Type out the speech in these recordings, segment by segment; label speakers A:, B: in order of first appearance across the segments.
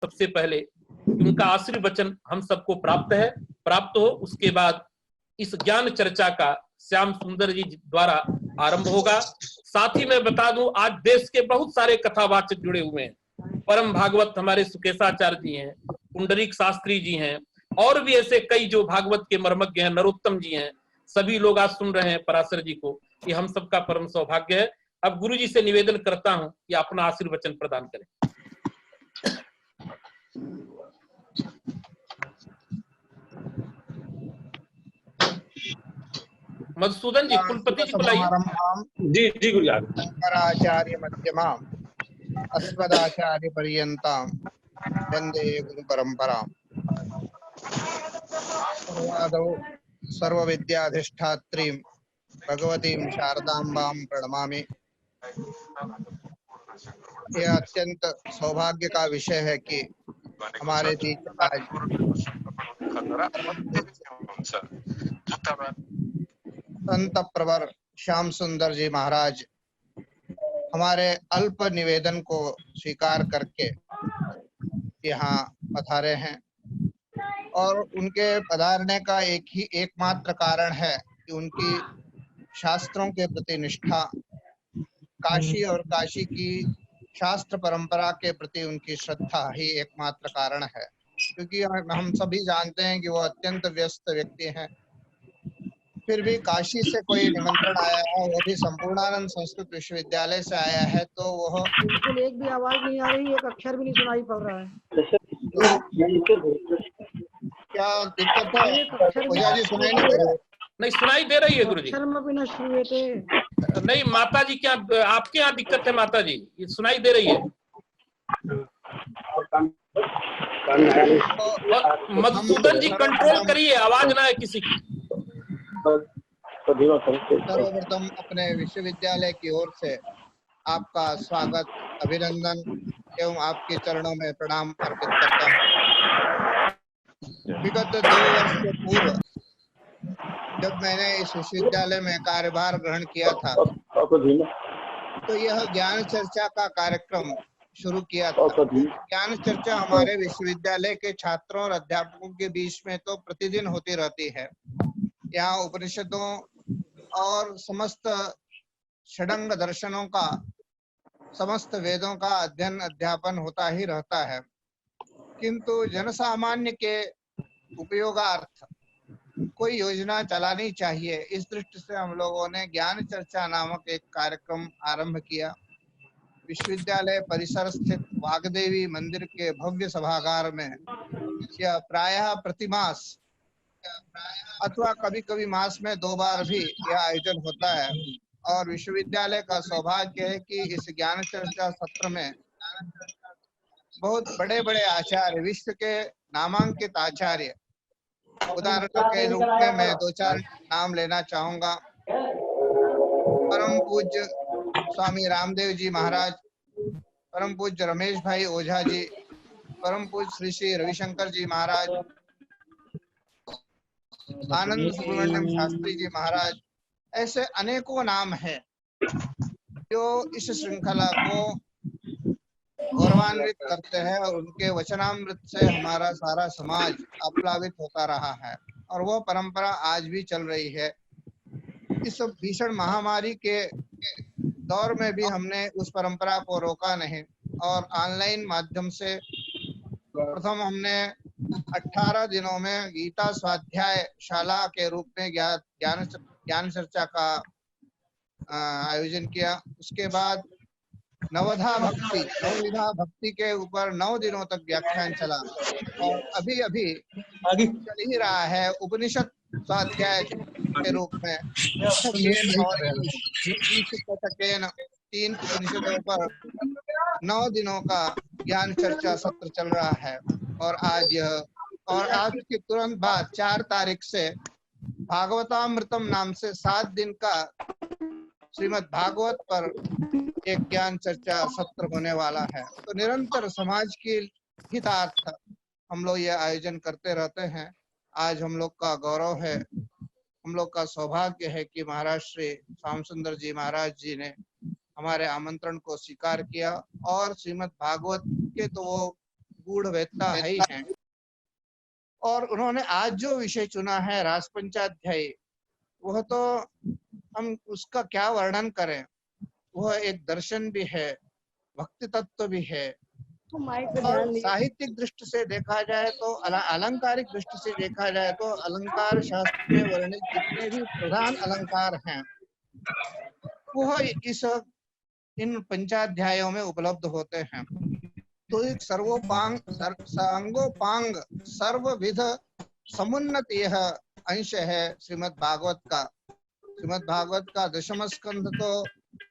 A: सबसे पहले उनका आशीर्वचन हम सबको प्राप्त हो। उसके बाद इस ज्ञान चर्चा का श्याम सुंदर जी द्वारा आरंभ होगा। साथ ही मैं बता दूं, आज देश के बहुत सारे कथावाचक जुड़े हुए हैं। परम भागवत हमारे सुकेशाचार्य जी हैं, पुंडरीक शास्त्री जी हैं, और भी ऐसे कई जो भागवत के मर्मज्ञ हैं, नरोत्तम जी हैं। सभी लोग आज सुन रहे हैं पराशर जी को। ये हम सबका परम सौभाग्य है। अब गुरु जी से निवेदन करता हूं कि अपना आशीर्वचन प्रदान करें। मधुसूदन जी, कुलपति जी बुलाइए।
B: जी जी गुरुजान।
C: शंकराचार्य मध्यमाम अस्मदाचार्य पर्यंताम वंदे गुरु परंपरा। सर्व विद्याधिष्ठात्रीं भगवतीं शारदाम्बां प्रणमामि। यह अत्यंत सौभाग्य का विषय है कि हमारे बीच आज संत प्रवर श्याम सुंदर जी महाराज हमारे अल्प निवेदन को स्वीकार करके यहाँ पधारे हैं, और उनके पधारने का एकमात्र कारण है कि उनकी शास्त्रों के प्रति निष्ठा, काशी और काशी की शास्त्र परंपरा के प्रति उनकी श्रद्धा ही एकमात्र कारण है। क्योंकि हम सभी जानते हैं कि वो अत्यंत व्यस्त व्यक्ति हैं, फिर भी काशी से कोई निमंत्रण आया है, वो भी संपूर्णानंद संस्कृत विश्वविद्यालय से आया है, तो वह
D: बिल्कुल एक भी आवाज नहीं आ रही, एक अक्षर भी नहीं सुनाई पड़ रहा है।
C: क्या दिक्कत है? पूजा जी सुनाई नहीं दे रहा?
A: नहीं, सुनाई दे रही है गुरु जी। नहीं माता जी, क्या आपके यहाँ दिक्कत है? माता जी ये सुनाई दे रही है। मधुसूदन जी कंट्रोल करिए, आवाज ना है किसी की।
C: सर्वप्रथम अपने विश्वविद्यालय की ओर से आपका स्वागत, अभिनंदन एवं आपके चरणों में प्रणाम अर्पित करता हूँ। विगत 2 वर्ष के पूर्व जब मैंने इस विश्वविद्यालय में कार्यभार ग्रहण किया था, तो यह ज्ञान चर्चा का कार्यक्रम शुरू किया था। ज्ञान चर्चा हमारे विश्वविद्यालय के छात्रों और अध्यापकों के बीच में तो प्रतिदिन होती रहती है। यहाँ उपनिषदों और समस्त षडंग दर्शनों का, समस्त वेदों का अध्ययन अध्यापन होता ही रहता है, किंतु जनसामान्य के उपयोगार्थ कोई योजना चलानी चाहिए। इस दृष्टि से हम लोगों ने ज्ञान चर्चा नामक एक कार्यक्रम आरंभ किया। विश्वविद्यालय परिसर स्थित वाग्देवी मंदिर के भव्य सभागार में यह प्रायः प्रतिमास अथवा कभी कभी मास में 2 बार भी यह आयोजन होता है। और विश्वविद्यालय का सौभाग्य है कि इस ज्ञान चर्चा सत्र में बहुत बड़े बड़े आचार्य, विश्व के नामांकित आचार्य, उदाहरण के रूप में मैं 2-4 नाम लेना चाहूंगा। परम पूज्य स्वामी रामदेव जी महाराज, परम पूज्य रमेश भाई ओझा जी, परम पूज्य श्री श्री रविशंकर जी महाराज, आनंद सुब्रमण्यम शास्त्री जी महाराज, ऐसे अनेकों नाम हैं जो इस श्रृंखला को गौरवान्वित करते हैं, और उनके वचनामृत से हमारा सारा समाज आप्लावित होता रहा है, और वो परंपरा आज भी चल रही है। इस भीषण महामारी के दौर में भी हमने उस परंपरा को रोका नहीं, और ऑनलाइन माध्यम से प्रथम हमने 18 दिनों में गीता स्वाध्याय शाला के रूप में ज्ञान चर्चा का आयोजन किया। उसके बाद नवधा भक्ति, नवविधा भक्ति के ऊपर 9 दिनों तक व्याख्यान चला, और अभी अभी चल ही रहा है उपनिषद स्वाध्याय के रूप में 3 उपनिषदों पर 9 दिनों का ज्ञान चर्चा सत्र चल रहा है। और आज के तुरंत बाद 4 तारीख से भागवतामृतम नाम से 7 दिन का श्रीमद् भागवत पर एक ज्ञान चर्चा सत्र होने वाला है। तो निरंतर समाज के हितार्थ हम लोग ये आयोजन करते रहते हैं। आज हम लोग का गौरव है, हम लोग का सौभाग्य है कि महाराज श्री श्याम सुंदर जी महाराज जी ने हमारे आमंत्रण को स्वीकार किया, और श्रीमद् भागवत के तो वो गूढ़ वेत्ता है ही हैं। और उन्होंने आज जो विषय चुना है रासपंचाध्यायी, वह तो हम उसका क्या वर्णन करें। वह एक दर्शन भी है, भक्ति तत्व भी है, और साहित्यिक दृष्टि से देखा जाए तो अलंकारिक दृष्टि से देखा जाए तो अलंकार शास्त्र में वर्णित जितने भी प्रधान अलंकार हैं वह इन पंचाध्यायों में उपलब्ध होते हैं। तो एक सांगोपांग सर्वविध समुन्नत यह अंश है श्रीमद् भागवत का। श्रीमद् भागवत का दशम स्कंध तो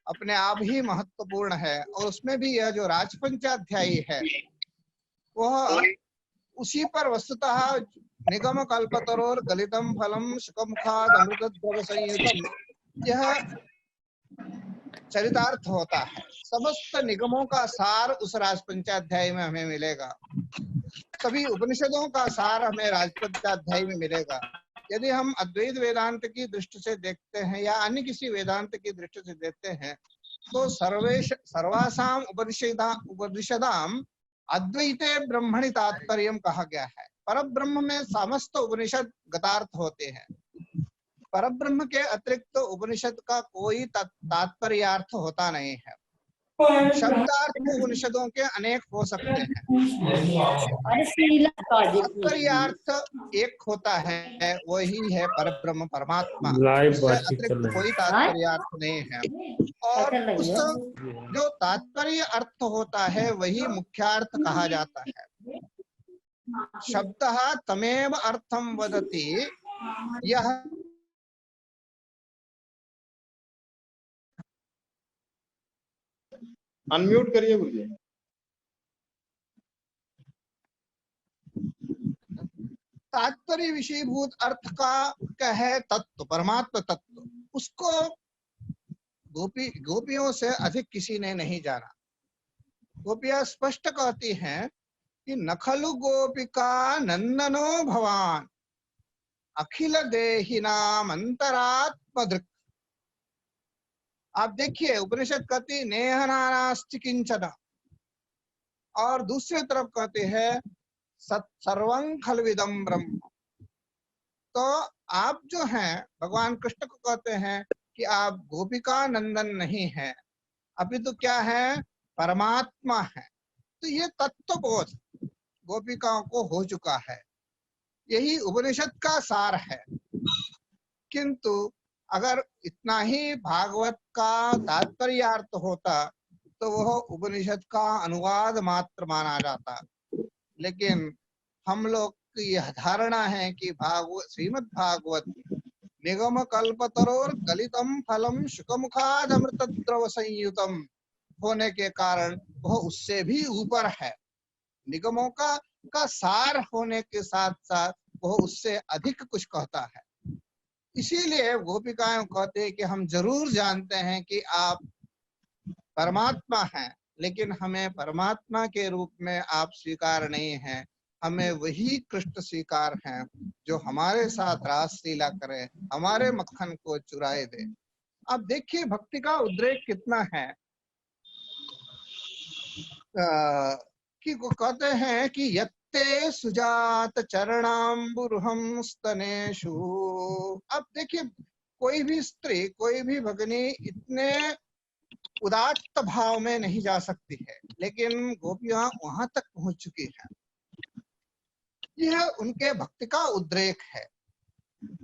C: अपने आप ही महत्वपूर्ण है, और उसमें भी यह जो राजपंचाध्यायी है वह उसी पर वस्तुतः निगम कल्पतरोर गलितम फलम शुकमुखाद अमृतद्रव संयुतम यह चरितार्थ होता है। समस्त निगमों का सार उस राजपंचाध्याय में हमें मिलेगा, सभी उपनिषदों का सार हमें राजपंचाध्याय में मिलेगा। यदि हम अद्वैत वेदांत की दृष्टि से देखते हैं या अन्य किसी वेदांत की दृष्टि से देखते हैं तो सर्वासाम उपनिषदाम अद्वैते ब्रह्मणि तात्पर्यम कहा गया है। परब्रह्म में समस्त उपनिषद गतार्थ होते हैं। परब्रह्म के अतिरिक्त उपनिषद का कोई तात्पर्यार्थ होता नहीं है। शब्दार्थ उपनिषदों के अनेक हो सकते हैं, तात्पर्यार्थ एक होता है, वही है परब्रह्म परमात्मा। इससे अतिरिक्त कोई तात्पर्यार्थ नहीं है। और उस जो तात्पर्य अर्थ होता है वही मुख्यार्थ कहा जाता है। शब्दः तमेव अर्थम वदति, यह
B: अनम्यूट करिए मुझे।
C: तात्पर्य विषयभूत अर्थ का है तत्व, परमात्मा तत्व, उसको गोपियों से अधिक किसी ने नहीं जाना। गोपियां स्पष्ट कहती हैं कि नखलु गोपिका नंदनो भवान अखिल देहिनाम अंतरात्मदृक्। आप देखिए उपनिषद कहती नेह नानास्ति किंचन, और दूसरी तरफ कहते हैं सर्वं खलविदं ब्रह्म। तो आप जो हैं भगवान कृष्ण को कहते हैं कि आप गोपिका नंदन नहीं है, अभी तो क्या है, परमात्मा है। तो ये तत्वबोध गोपिकाओं को हो चुका है, यही उपनिषद का सार है। किंतु अगर इतना ही भागवत का तात्पर्यार्थ होता तो वह उपनिषद का अनुवाद मात्र माना जाता। लेकिन हम लोग की यह धारणा है कि श्रीमद् भागवत निगम कल्पतरोर गलितम फलम शुकमुखाद अमृतद्रव संयुतम होने के कारण वह उससे भी ऊपर है। निगमों का सार होने के साथ साथ वह उससे अधिक कुछ कहता है। इसीलिए गोपिकाएं कहते हैं कि हम जरूर जानते हैं कि आप परमात्मा हैं, लेकिन हमें परमात्मा के रूप में आप स्वीकार नहीं हैं, हमें वही कृष्ण स्वीकार हैं जो हमारे साथ रास लीला करे, हमारे मक्खन को चुराए दे। अब देखिए भक्ति का उद्रेक कितना है कि वो कहते हैं कि यत्ते सुजात चरणाम्बुरुहं स्तनेषु। अब देखिए कोई भी स्त्री, कोई भी भगिनी इतने उदात्त भाव में नहीं जा सकती है, लेकिन गोपियां वहां तक पहुंच चुकी हैं। यह उनके भक्ति का उद्रेक है।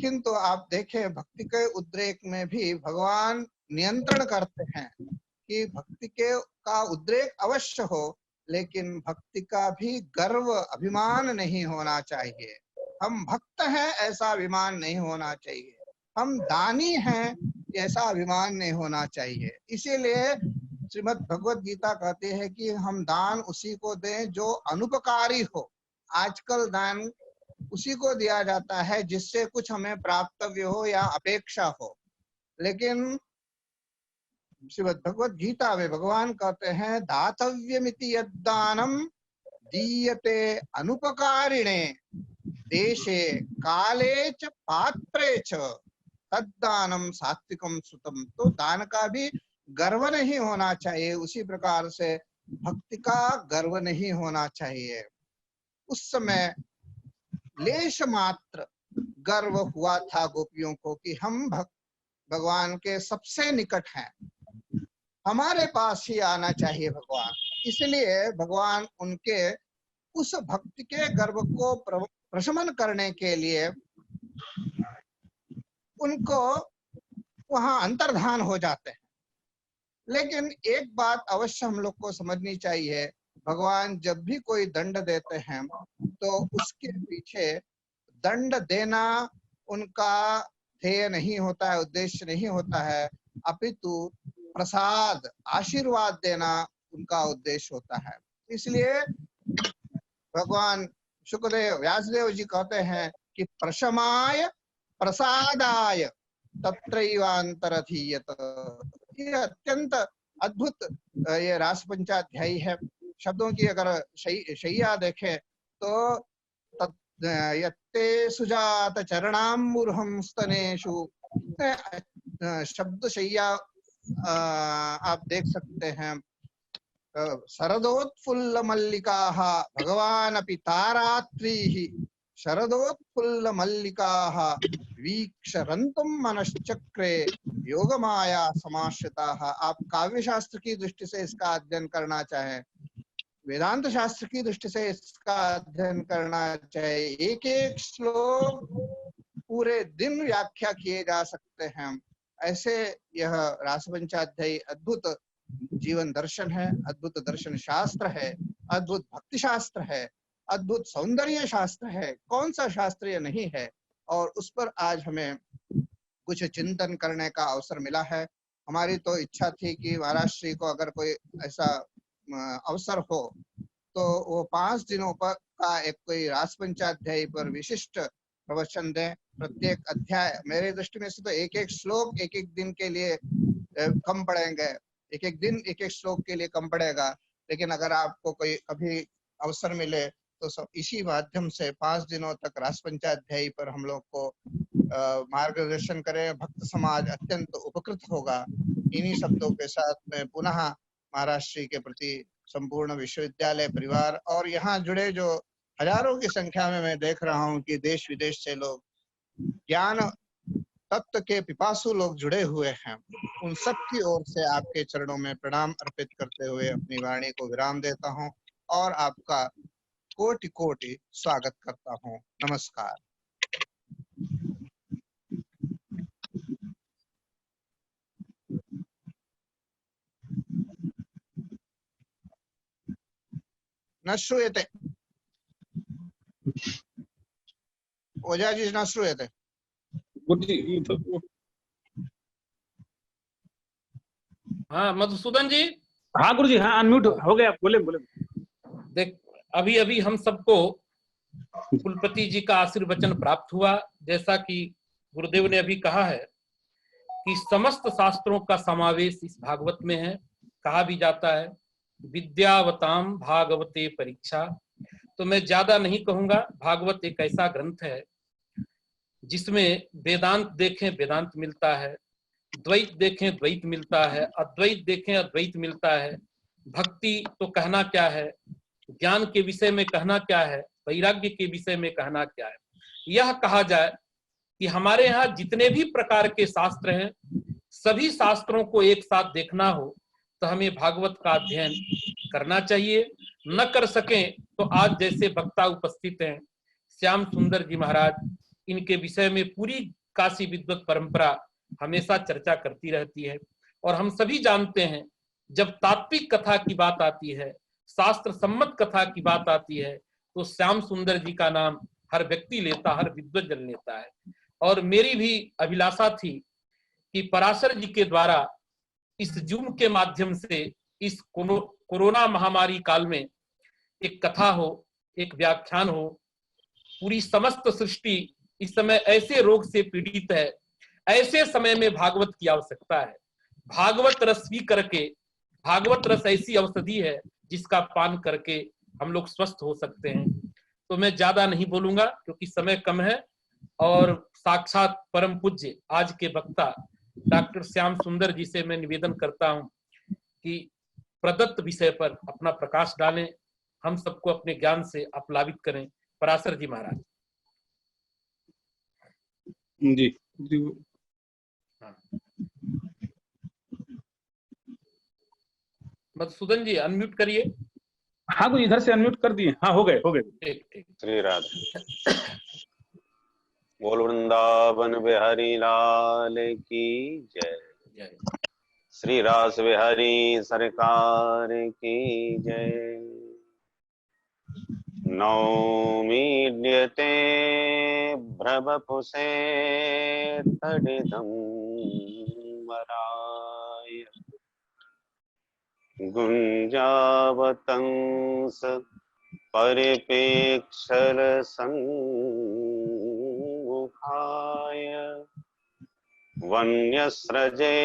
C: किंतु आप देखें भक्ति के उद्रेक में भी भगवान नियंत्रण करते हैं कि भक्ति का उद्रेक अवश्य हो, लेकिन भक्ति का भी गर्व अभिमान नहीं होना चाहिए। हम भक्त हैं ऐसा अभिमान नहीं होना चाहिए, हम दानी हैं ऐसा अभिमान नहीं होना चाहिए। इसीलिए श्रीमद् भगवत गीता कहती है कि हम दान उसी को दें जो अनुपकारी हो। आजकल दान उसी को दिया जाता है जिससे कुछ हमें प्राप्तव्य हो या अपेक्षा हो, लेकिन श्रीमद् भगवत गीता में भगवान कहते हैं दातव्यमिति यद्दानम दीयते अनुपकारिणे देशे काले च पात्रे च तद्दानम सात्विकम सुतम। तो दान का भी गर्व नहीं होना चाहिए, उसी प्रकार से भक्ति का गर्व नहीं होना चाहिए। उस समय लेश मात्र गर्व हुआ था गोपियों को कि हम भगवान के सबसे निकट हैं, हमारे पास ही आना चाहिए भगवान। इसलिए भगवान उनके उस भक्ति के गर्व को प्रशमन करने के लिए उनको वहां अंतर्धान हो जाते हैं। लेकिन एक बात अवश्य हम लोग को समझनी चाहिए, भगवान जब भी कोई दंड देते हैं तो उसके पीछे दंड देना उनका ध्येय नहीं होता है, उद्देश्य नहीं होता है, अपितु प्रसाद आशीर्वाद देना उनका उद्देश्य होता है। इसलिए भगवान शुक्रदेव व्यासदेव जी कहते हैं कि प्रशमाय प्रसादाय तत्रैवांतरधीयत। ये अत्यंत अद्भुत ये रास पंचाध्यायी है। शब्दों की अगर शैया देखें तो यत्ते सुजात चरणाम्बुर्हं स्तनेषु, शब्द शैया आप देख सकते हैं। शरदोत्फुल्ल मल्लिकाः भगवान् अपि तारात्रीः, शरदोत्फुल्ल मल्लिकाः वीक्षरन्तुं मनश्चक्रे योगमाया समाश्रिताः। आप काव्य शास्त्र की दृष्टि से इसका अध्ययन करना चाहें, वेदांत शास्त्र की दृष्टि से इसका अध्ययन करना चाहिए, एक एक श्लोक पूरे दिन व्याख्या किए जा सकते हैं। ऐसे यह रासपंचाध्यायी अद्भुत जीवन दर्शन है, अद्भुत दर्शन शास्त्र है, अद्भुत भक्ति शास्त्र है, अद्भुत सौंदर्य शास्त्र है। कौन सा शास्त्र ये नहीं है? और उस पर आज हमें कुछ चिंतन करने का अवसर मिला है। हमारी तो इच्छा थी कि महाराज श्री को अगर कोई ऐसा अवसर हो तो वो 5 दिनों पर का एक कोई रास पंचाध्यायी पर विशिष्ट प्रवचन दें। प्रत्येक अध्याय, मेरे दृष्टि में से तो एक एक श्लोक एक एक दिन के लिए कम पड़ेंगे, एक एक दिन एक एक श्लोक के लिए कम पड़ेगा। लेकिन अगर आपको कोई कभी अवसर मिले तो सब इसी माध्यम से 5 दिनों तक रास पंचाध्यायी पर हम लोग को मार्गदर्शन करें। भक्त समाज अत्यंत उपकृत होगा। इन्हीं शब्दों के साथ में पुनः महाराज श्री के प्रति संपूर्ण विश्वविद्यालय परिवार और यहाँ जुड़े जो हजारों की संख्या में मैं देख रहा हूँ कि देश विदेश से लोग ज्ञान तत्व के पिपासु लोग जुड़े हुए हैं, उन सब की ओर से आपके चरणों में प्रणाम अर्पित करते हुए अपनी वाणी को विराम देता हूँ और आपका कोटि कोटि स्वागत करता हूँ। नमस्कार। न श्रूयते, ओझा जी न श्रूयते।
A: हाँ मधुसूदन जी।
B: हाँ गुरु जी, हाँ अनम्यूट हो गया, बोले बोले।
A: देख, अभी अभी हम सबको कुलपति जी का आशीर्वचन प्राप्त हुआ। जैसा कि गुरुदेव ने अभी कहा है कि समस्त शास्त्रों का समावेश इस भागवत में है। कहा भी जाता है विद्यावताम भागवते परीक्षा। तो मैं ज्यादा नहीं कहूंगा। भागवत एक ऐसा ग्रंथ है जिसमें वेदांत देखें वेदांत मिलता है, द्वैत देखें द्वैत मिलता है, अद्वैत देखें अद्वैत मिलता है। भक्ति तो कहना क्या है, ज्ञान के विषय में कहना क्या है, वैराग्य के विषय में कहना क्या है। यह कहा जाए कि हमारे यहाँ जितने भी प्रकार के शास्त्र हैं, सभी शास्त्रों को एक साथ देखना हो तो हमें भागवत का अध्ययन करना चाहिए। न कर सकें तो आज जैसे वक्ता उपस्थित हैं श्याम सुंदर जी महाराज, इनके विषय में पूरी काशी विद्वत परंपरा हमेशा चर्चा करती रहती है। और हम सभी जानते हैं जब तात्विक कथा की बात आती है, शास्त्र सम्मत कथा की बात आती है, तो श्याम सुंदर जी का नाम हर व्यक्ति लेता, हर विद्वत जन लेता है। और मेरी भी अभिलाषा थी कि पराशर जी के द्वारा इस जूम के माध्यम से इस कोरोना महामारी काल में एक कथा हो, एक व्याख्यान हो। पूरी समस्त सृष्टि इस समय ऐसे रोग से पीड़ित है, ऐसे समय में भागवत की आवश्यकता है। भागवत रस पी करके, भागवत रस ऐसी औषधि है जिसका पान करके हम लोग स्वस्थ हो सकते हैं। तो मैं ज्यादा नहीं बोलूंगा क्योंकि समय कम है। और साक्षात परम पूज्य आज के वक्ता डॉक्टर श्याम सुंदर जी से मैं निवेदन करता हूं कि प्रदत्त विषय पर अपना प्रकाश डालें। हम सबको अपने ज्ञान से अपलावित करें। पराशर जी महाराज।
B: जी
A: मधुसूदन जी अनम्यूट करिए।
B: हाँ गुरु, इधर से अनम्यूट कर दिए। हाँ, हो गए।
A: ठीक ठीक।
E: श्री राधे। बोल वृंदावन बिहारी लाल की जय।
A: जय।
E: श्री रास बिहारी सरकार की जय। नौमीड्यते भ्रवपुषे तडिदं वराय गुंजावतंस परिपेक्षर सम्मुखाय वन्यस्रजे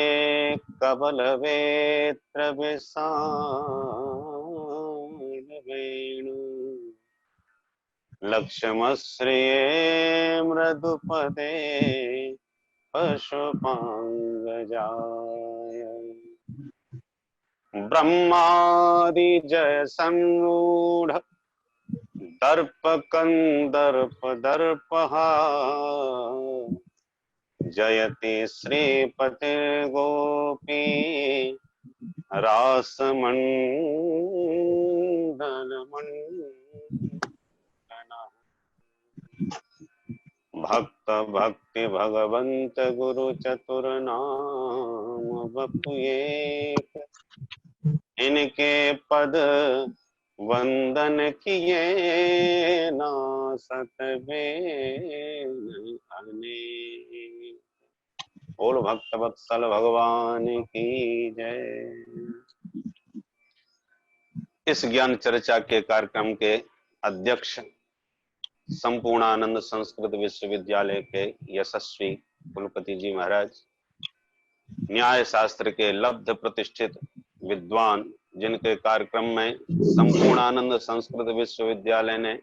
E: कबलवेत्र विशाल वेणु लक्ष्मश्रिये मृदुपदे पशुपांगजाय ब्रह्मादि जय संरूढ़ दर्प कंदर्प दर्पहा जयति श्रीपति गोपी रासमंडल भक्त भक्ति भगवंत गुरु चतुर नाम बपु एक इनके पद वंदन किए नासत बेन अनेक। बोल भक्त वत्सल भगवान की जय। इस ज्ञान चर्चा के कार्यक्रम के अध्यक्ष संपूर्णानंद संस्कृत विश्वविद्यालय के यशस्वी कुलपति जी महाराज, न्याय शास्त्र के लब्ध प्रतिष्ठित विद्वान, जिनके कार्यक्रम में संपूर्णानंद संस्कृत विश्वविद्यालय ने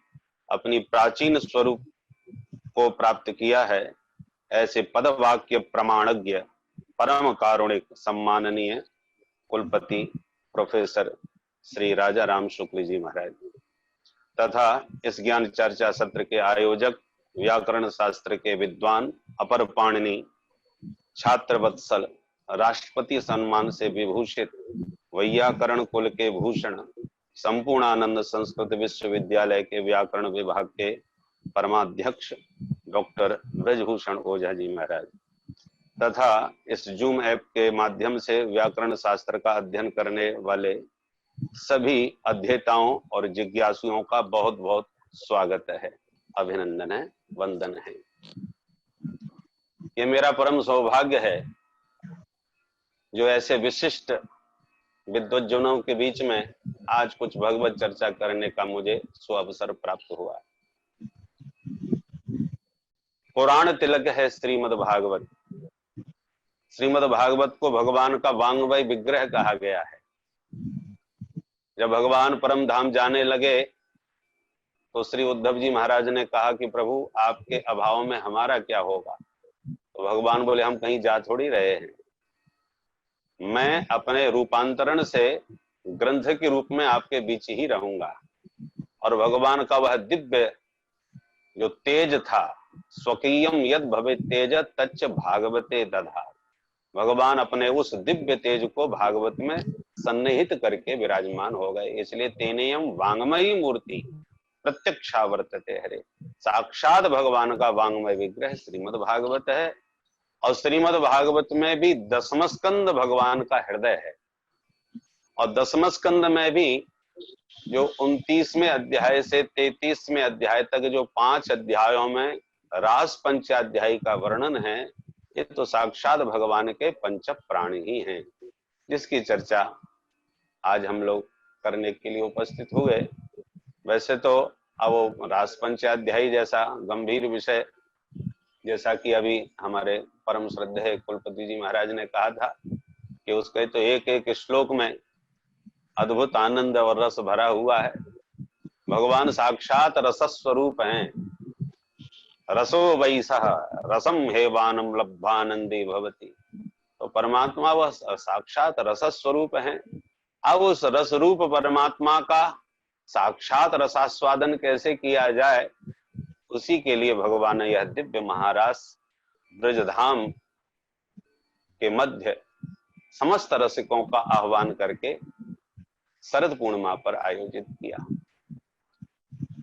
E: अपनी प्राचीन स्वरूप को प्राप्त किया है, ऐसे पदवाक्य प्रमाणज्ञ परम कारुणिक सम्माननीय कुलपति प्रोफेसर श्री राजा राम शुक्ल जी महाराज तथा इस ज्ञान चर्चा सत्र के आयोजक व्याकरण शास्त्र के विद्वान अपर पाणिनि छात्र वत्सल राष्ट्रपति सम्मान से विभूषित वैयाकरण कुल के भूषण संपूर्णानंद संस्कृत विश्वविद्यालय के व्याकरण विभाग के परमाध्यक्ष डॉक्टर ब्रजभूषण ओझा जी महाराज तथा इस जूम ऐप के माध्यम से व्याकरण शास्त्र का अध्ययन करने वाले सभी अध्येताओं और जिज्ञासुओं का बहुत बहुत स्वागत है, अभिनंदन है, वंदन है। ये मेरा परम सौभाग्य है जो ऐसे विशिष्ट विद्वज्जनों के बीच में आज कुछ भगवत चर्चा करने का मुझे सुअवसर प्राप्त हुआ। पुराण तिलक है श्रीमद् भागवत। श्रीमद् भागवत को भगवान का वांग्मय विग्रह कहा गया है। जब भगवान परम धाम जाने लगे तो श्री उद्धव जी महाराज ने कहा कि प्रभु आपके अभाव में हमारा क्या होगा। तो भगवान बोले हम कहीं जा थोड़ी रहे हैं, मैं अपने रूपांतरण से ग्रंथ के रूप में आपके बीच ही रहूंगा। और भगवान का वह दिव्य जो तेज था, स्वकीयम यद भवे तेज तच्च भागवते दधा, भगवान अपने उस दिव्य तेज को भागवत में सन्निहित करके विराजमान हो गए। इसलिए तेनेयम वांग्मयी मूर्ति प्रत्यक्षावर्तते हरे, साक्षात भगवान का वांग्मय विग्रह श्रीमद् भागवत है। और श्रीमद् भागवत में भी दसम स्कंद भगवान का हृदय है। और दसम स्कंद में भी जो 29वें अध्याय से 33वें अध्याय तक जो 5 अध्यायों में रास पंचाध्यायी का वर्णन है, ये तो साक्षात भगवान के पंच प्राण ही हैं, जिसकी चर्चा आज हम लोग करने के लिए उपस्थित हुए। वैसे तो अब वो रास पंचाध्यायी जैसा गंभीर विषय, जैसा कि अभी हमारे परम श्रद्धेय कुलपति जी महाराज ने कहा था कि उसके तो एक एक श्लोक में अद्भुत आनंद और रस भरा हुआ है। भगवान साक्षात रस स्वरूप हैं। रसो वैसः रसम हेवानम लब्धानंदी भवति। तो परमात्मा वह साक्षात रस स्वरूप है। अब उस रस रूप परमात्मा का साक्षात रसास्वादन कैसे किया जाए, उसी के लिए भगवान ने यह दिव्य महारास ब्रजधाम के मध्य समस्त रसिकों का आह्वान करके शरद पूर्णिमा पर आयोजित किया।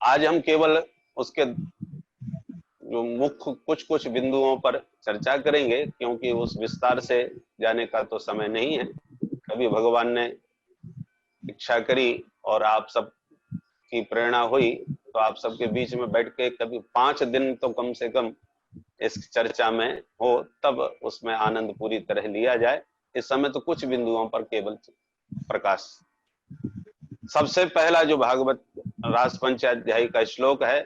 E: आज हम केवल उसके जो मुख्य कुछ बिंदुओं पर चर्चा करेंगे, क्योंकि उस विस्तार से जाने का तो समय नहीं है। कभी भगवान ने इच्छा करी और आप सब की प्रेरणा हुई तो आप सबके बीच में बैठ के कभी 5 दिन तो कम से कम इस चर्चा में हो, तब उसमें आनंद पूरी तरह लिया जाए। इस समय तो कुछ बिंदुओं पर केवल प्रकाश। सबसे पहला जो भागवत रास पंचाध्यायी का श्लोक है,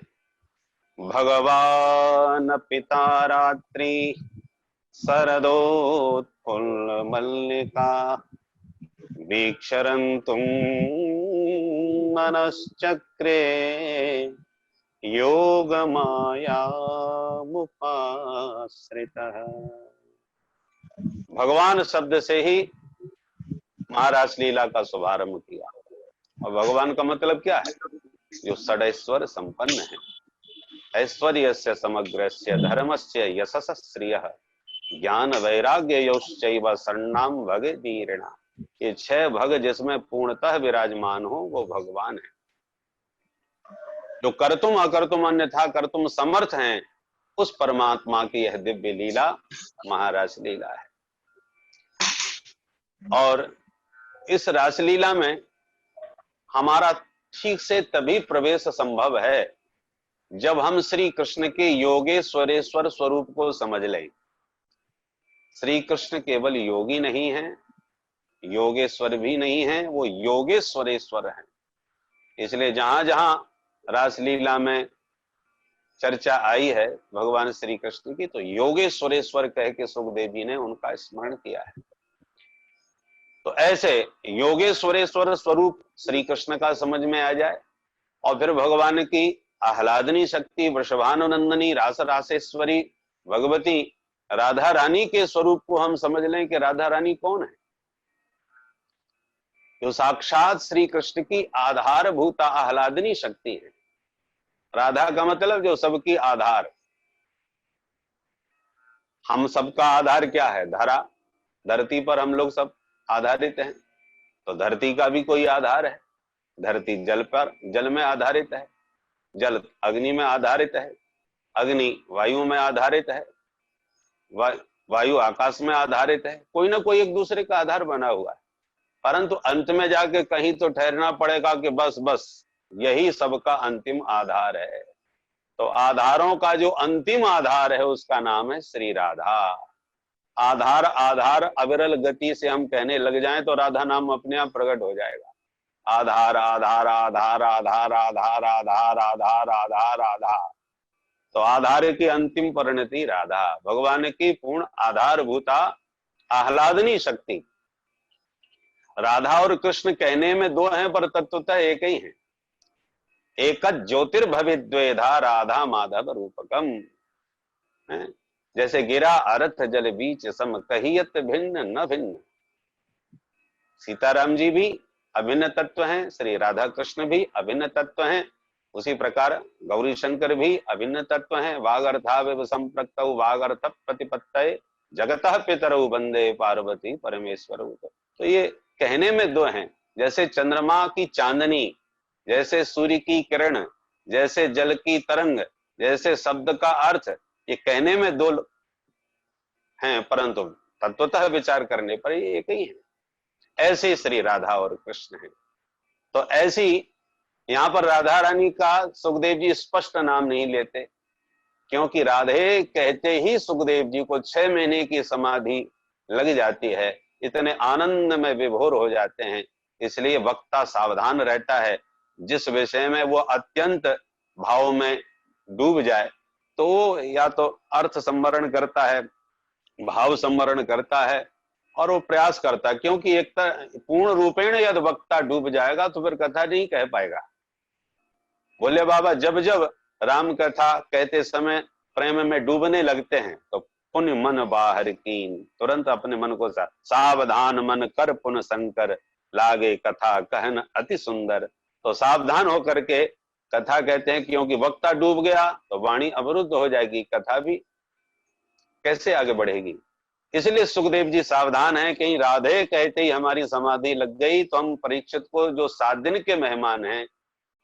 E: भगवान पिता रात्रि शरदोत्फुल्ल मल्लिका वीक्षरन्तुं मनश्चक्रे योगमायामुपाश्रितः। भगवान शब्द से ही महाराज लीला का शुभारंभ किया। और भगवान का मतलब क्या है? जो षडैश्वर संपन्न है। ऐश्वर्यस्य समग्रस्य धर्मस्य यशस श्रियः ज्ञान वैराग्य योश्चैव शरणाम भगे धीरिणा। ये 6 भग जिसमें पूर्णतः विराजमान हो वो भगवान है। जो कर्तुम अकर्तुम अन्यथा कर्तुम समर्थ हैं, उस परमात्मा की यह दिव्य लीला महारास लीला है। और इस रासलीला में हमारा ठीक से तभी प्रवेश संभव है जब हम श्री कृष्ण के योगेश्वरेश्वर स्वरूप को समझ लें। श्री कृष्ण केवल योगी नहीं है, योगेश्वर भी नहीं है, वो योगेश्वरेश्वर है। इसलिए जहां जहां रासलीला में चर्चा आई है भगवान श्री कृष्ण की, तो योगेश्वरेश्वर कह के सुखदेव जी ने उनका स्मरण किया है। तो ऐसे योगेश्वरेश्वर स्वरूप श्री कृष्ण का समझ में आ जाए और फिर भगवान की आह्लादनी शक्ति वृषभानुनंदनी रास रासेश्वरी भगवती राधा रानी के स्वरूप को हम समझ लें कि राधा रानी कौन है। जो साक्षात श्री कृष्ण की आधारभूता आह्लादनी शक्ति है। राधा का मतलब जो सबकी आधार। हम सबका आधार क्या है? धरा, धरती पर हम लोग सब आधारित हैं। तो धरती का भी कोई आधार है। धरती जल पर, जल में आधारित है, जल अग्नि में आधारित है, अग्नि वायु में आधारित है, वायु आकाश में आधारित है। कोई ना कोई एक दूसरे का आधार बना हुआ है। परंतु अंत में जाके कहीं तो ठहरना पड़ेगा कि बस यही सबका अंतिम आधार है। तो आधारों का जो अंतिम आधार है उसका नाम है श्री राधा। आधार आधार अविरल गति से हम कहने लग जाएं तो राधा नाम अपने आप प्रकट हो जाएगा। आधार आधार आधार आधार आधार आधार आधार आधार आधार। तो आधार की अंतिम परिणति राधा, भगवान की पूर्ण आधारभूता आह्लादनी शक्ति। राधा और कृष्ण कहने में 2 हैं पर तत्वतः एक ही है। एक ज्योतिर्भविद्वेधा राधा माधव रूपकम। जैसे गिरा अर्थ जल बीच सम कहियत भिन्न न भिन्न। सीताराम जी भी अभिन्न तत्व हैं, श्री राधा कृष्ण भी अभिन्न तत्व हैं। उसी प्रकार गौरी शंकर भी अभिन्न तत्व हैं। वागर्थाविव संप्रक्तौ वागर्थ प्रतिपत्तये जगतः पितरौ वंदे पार्वती परमेश्वर। तो ये कहने में 2 हैं। जैसे चंद्रमा की चांदनी, जैसे सूर्य की किरण, जैसे जल की तरंग, जैसे शब्द का अर्थ, ये कहने में 2 हैं परंतु तत्वतः विचार करने पर ये एक ही है। ऐसे श्री राधा और कृष्ण हैं। तो ऐसी यहां पर राधा रानी का सुखदेव जी स्पष्ट नाम नहीं लेते, क्योंकि राधे कहते ही सुखदेव जी को 6 महीने की समाधि लग जाती है। इतने आनंद में विभोर हो जाते हैं। इसलिए वक्ता सावधान रहता है। जिस विषय में वो अत्यंत भाव में डूब जाए तो वो या तो अर्थ संवरण करता है, भाव संवरण करता है और वो प्रयास करता है। क्योंकि एक पूर्ण रूपेण यदि वक्ता डूब जाएगा तो फिर कथा नहीं कह पाएगा। बोले बाबा जब जब राम कथा कहते समय प्रेम में डूबने लगते हैं तो पुण्य मन बाहर कीन, तुरंत अपने मन को सावधान मन कर पुन शंकर लागे कथा कहन अति सुंदर। तो सावधान होकर के कथा कहते हैं, क्योंकि वक्ता डूब गया तो वाणी अवरुद्ध हो जाएगी, कथा भी कैसे आगे बढ़ेगी। इसलिए सुखदेव जी सावधान हैं, कहीं राधे कहते ही हमारी समाधि लग गई तो हम परीक्षित को, जो 7 दिन के मेहमान हैं,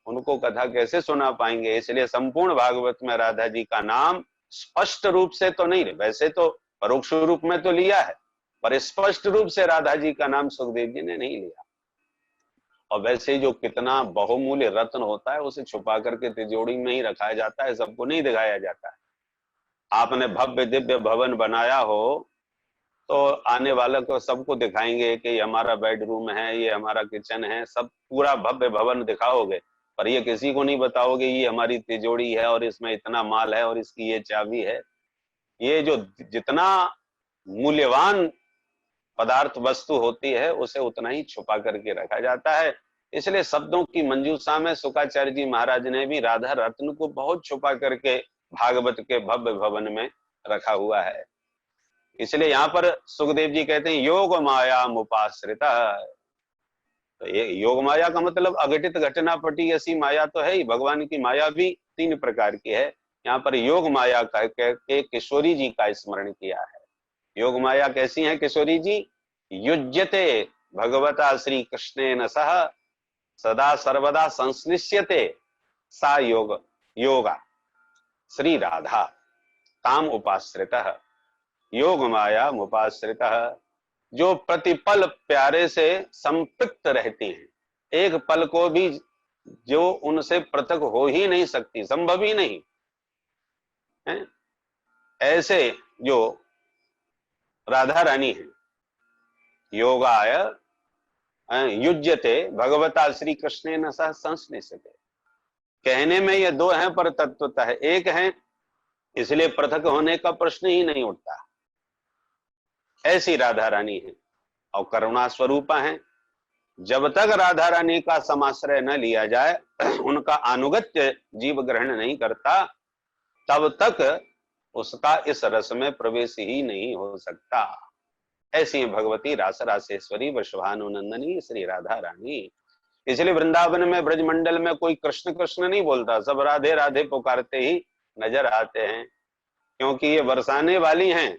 E: उनको कथा कैसे सुना पाएंगे। इसलिए संपूर्ण भागवत में राधा जी का नाम स्पष्ट रूप से तो नहीं, वैसे तो परोक्ष रूप में तो लिया है, पर स्पष्ट रूप से राधा जी का नाम सुखदेव जी ने नहीं लिया। और वैसे जो कितना बहुमूल्य रत्न होता है उसे छुपा करके तिजोरी में ही रखा जाता है, सबको नहीं दिखाया जाता है। आपने भव्य दिव्य भवन बनाया हो तो आने वाले को सबको दिखाएंगे कि ये हमारा बेडरूम है, ये हमारा किचन है, सब पूरा भव्य भवन दिखाओगे, पर ये किसी को नहीं बताओगे ये हमारी तिजोरी है और इसमें इतना माल है और इसकी ये चाबी है। ये जो जितना मूल्यवान पदार्थ वस्तु होती है उसे उतना ही छुपा करके रखा जाता है। इसलिए शब्दों की मंजूषा में शुक्राचार्य जी महाराज ने भी राधा रत्न को बहुत छुपा करके भागवत के भव्य भवन में रखा हुआ है। इसलिए यहाँ पर सुखदेव जी कहते हैं योग माया मुपाश्रिता। तो ये योग माया का मतलब अघटित घटना पटी ऐसी माया तो है ही, भगवान की माया भी 3 प्रकार की है। यहाँ पर योग माया कह के किशोरी जी का स्मरण किया है। योग माया कैसी है किशोरी जी? युज्यते भगवता श्री कृष्णेन सह सदा सर्वदा संश्लिष्यते सा योगा श्री राधा ताम उपाश्रितः योग माया मुपाश्रितः। जो प्रतिपल प्यारे से संपृक्त रहती हैं, एक पल को भी जो उनसे पृथक हो ही नहीं सकती, संभव ही नहीं है, ऐसे जो राधा रानी है। योगाय युज्यते भगवता श्री कृष्णेन सह संश्लिष्यते। कहने में ये 2 हैं पर तत्वतः एक है, इसलिए पृथक होने का प्रश्न ही नहीं उठता। ऐसी राधा रानी है और करुणा स्वरूपा है। जब तक राधा रानी का समाश्रय न लिया जाए, उनका अनुगत्य जीव ग्रहण नहीं करता, तब तक उसका इस रस में प्रवेश ही नहीं हो सकता। ऐसी भगवती रास रासेश्वरी वृषभानुनंदनी श्री राधा रानी। इसलिए वृंदावन में ब्रजमंडल में कोई कृष्ण कृष्ण नहीं बोलता, सब राधे राधे पुकारते ही नजर आते हैं, क्योंकि ये बरसाने वाली हैं।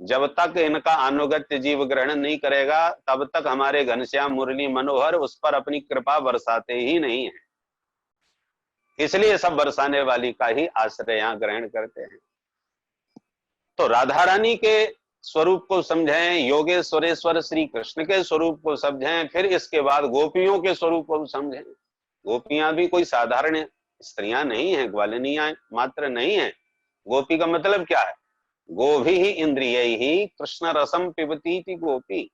E: जब तक इनका अनुगत्य जीव ग्रहण नहीं करेगा, तब तक हमारे घनश्याम मुरली मनोहर उस पर अपनी कृपा बरसाते ही नहीं है। इसलिए सब बरसाने वाली का ही आश्रय यहाँ ग्रहण करते हैं। तो राधा रानी के स्वरूप को समझें, योगेश्वरेश्वर श्री कृष्ण के स्वरूप को समझें, फिर इसके बाद गोपियों के स्वरूप को समझें। गोपियां भी कोई साधारण स्त्रियां नहीं है, ग्वालिनियां मात्र नहीं है। गोपी का मतलब क्या है? गोभी ही इंद्रिय ही कृष्ण रसम पिबती थी गोपी।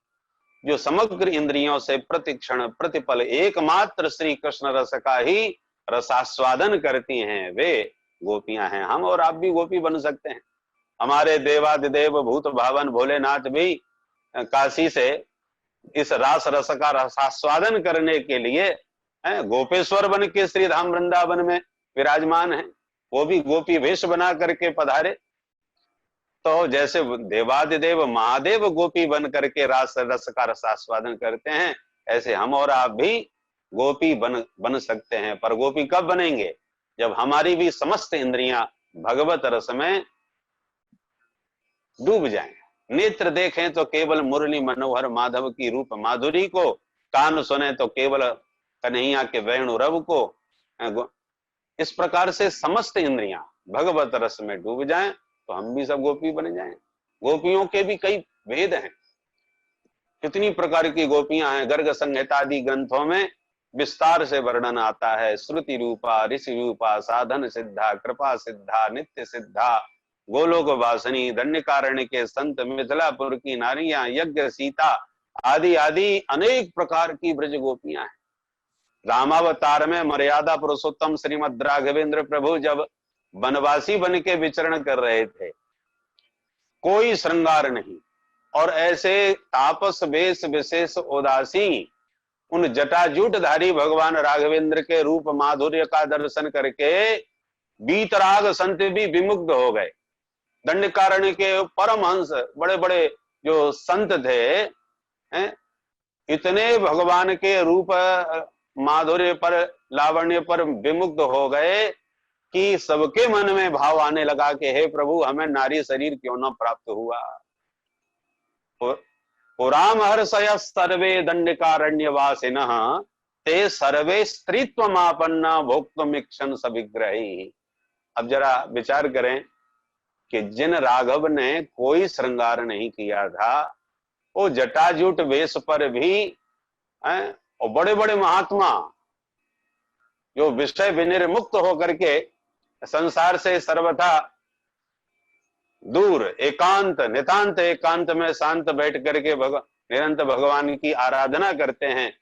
E: जो समग्र इंद्रियों से प्रतिक्षण प्रतिपल एकमात्र श्री कृष्ण रस का ही रसास्वादन करती हैं, वे गोपियां हैं। हम और आप भी गोपी बन सकते हैं। हमारे देवादिदेव भूत भावन भोलेनाथ भी काशी से इस रास रस का रसास्वादन करने के लिए गोपेश्वर बन के श्री धाम वृंदावन में विराजमान है। वो भी गोपी वेश बना करके पधारे। तो जैसे देवादिदेव महादेव गोपी बन करके रास रस का रसास्वादन करते हैं, ऐसे हम और आप भी गोपी बन सकते हैं। पर गोपी कब बनेंगे? जब हमारी भी समस्त इंद्रियां भगवत रस में डूब जाएं। नेत्र देखें तो केवल मुरली मनोहर माधव की रूप माधुरी को, कान सुने तो केवल कन्हैया के वेणु रव को। इस प्रकार से समस्त इंद्रियां भगवत रस में डूब जाएं तो हम भी सब गोपी बन जाएं। गोपियों के भी कई भेद हैं, कितनी प्रकार की गोपियां हैं। गर्ग संहिता आदि ग्रंथों में विस्तार से वर्णन आता है। श्रुति रूपा, ऋषि रूपा, साधन सिद्धा, कृपा सिद्धा, नित्य सिद्धा, गोलोक वासनी, दंडकारण्य के संत, मिथिलापुर की नारियां, यज्ञ सीता आदि आदि अनेक प्रकार की ब्रज गोपियां हैं। रामावतार में मर्यादा पुरुषोत्तम श्रीमद राघवेंद्र प्रभु जब वनवासी बन के विचरण कर रहे थे, कोई श्रृंगार नहीं, और ऐसे तापस वेश विशेष उदासी उन जटाजूटधारी भगवान राघवेंद्र के रूप माधुर्य का दर्शन करके बीतराग संत भी विमुग्ध हो गए। दंडकारण्य के परमहंस बड़े बड़े जो संत थे, इतने भगवान के रूप माधुर्य पर, लावण्य पर विमुग्ध हो गए कि सबके मन में भाव आने लगा कि हे प्रभु, हमें नारी शरीर क्यों न प्राप्त हुआ। पुराम हर्षय सर्वे दंडिकारण्यवासिनः ते सर्वे स्त्रीत्वमापन्ना भोक्तुमिच्छन् सविग्रही। अब जरा विचार करें कि जिन राघव ने कोई श्रृंगार नहीं किया था, वो जटाजूट वेश पर भी और बड़े बड़े महात्मा जो विषय विनिर्मुक्त होकर के संसार से सर्वथा दूर एकांत, नितांत एकांत में शांत बैठ करके निरंतर भगवान की आराधना करते हैं,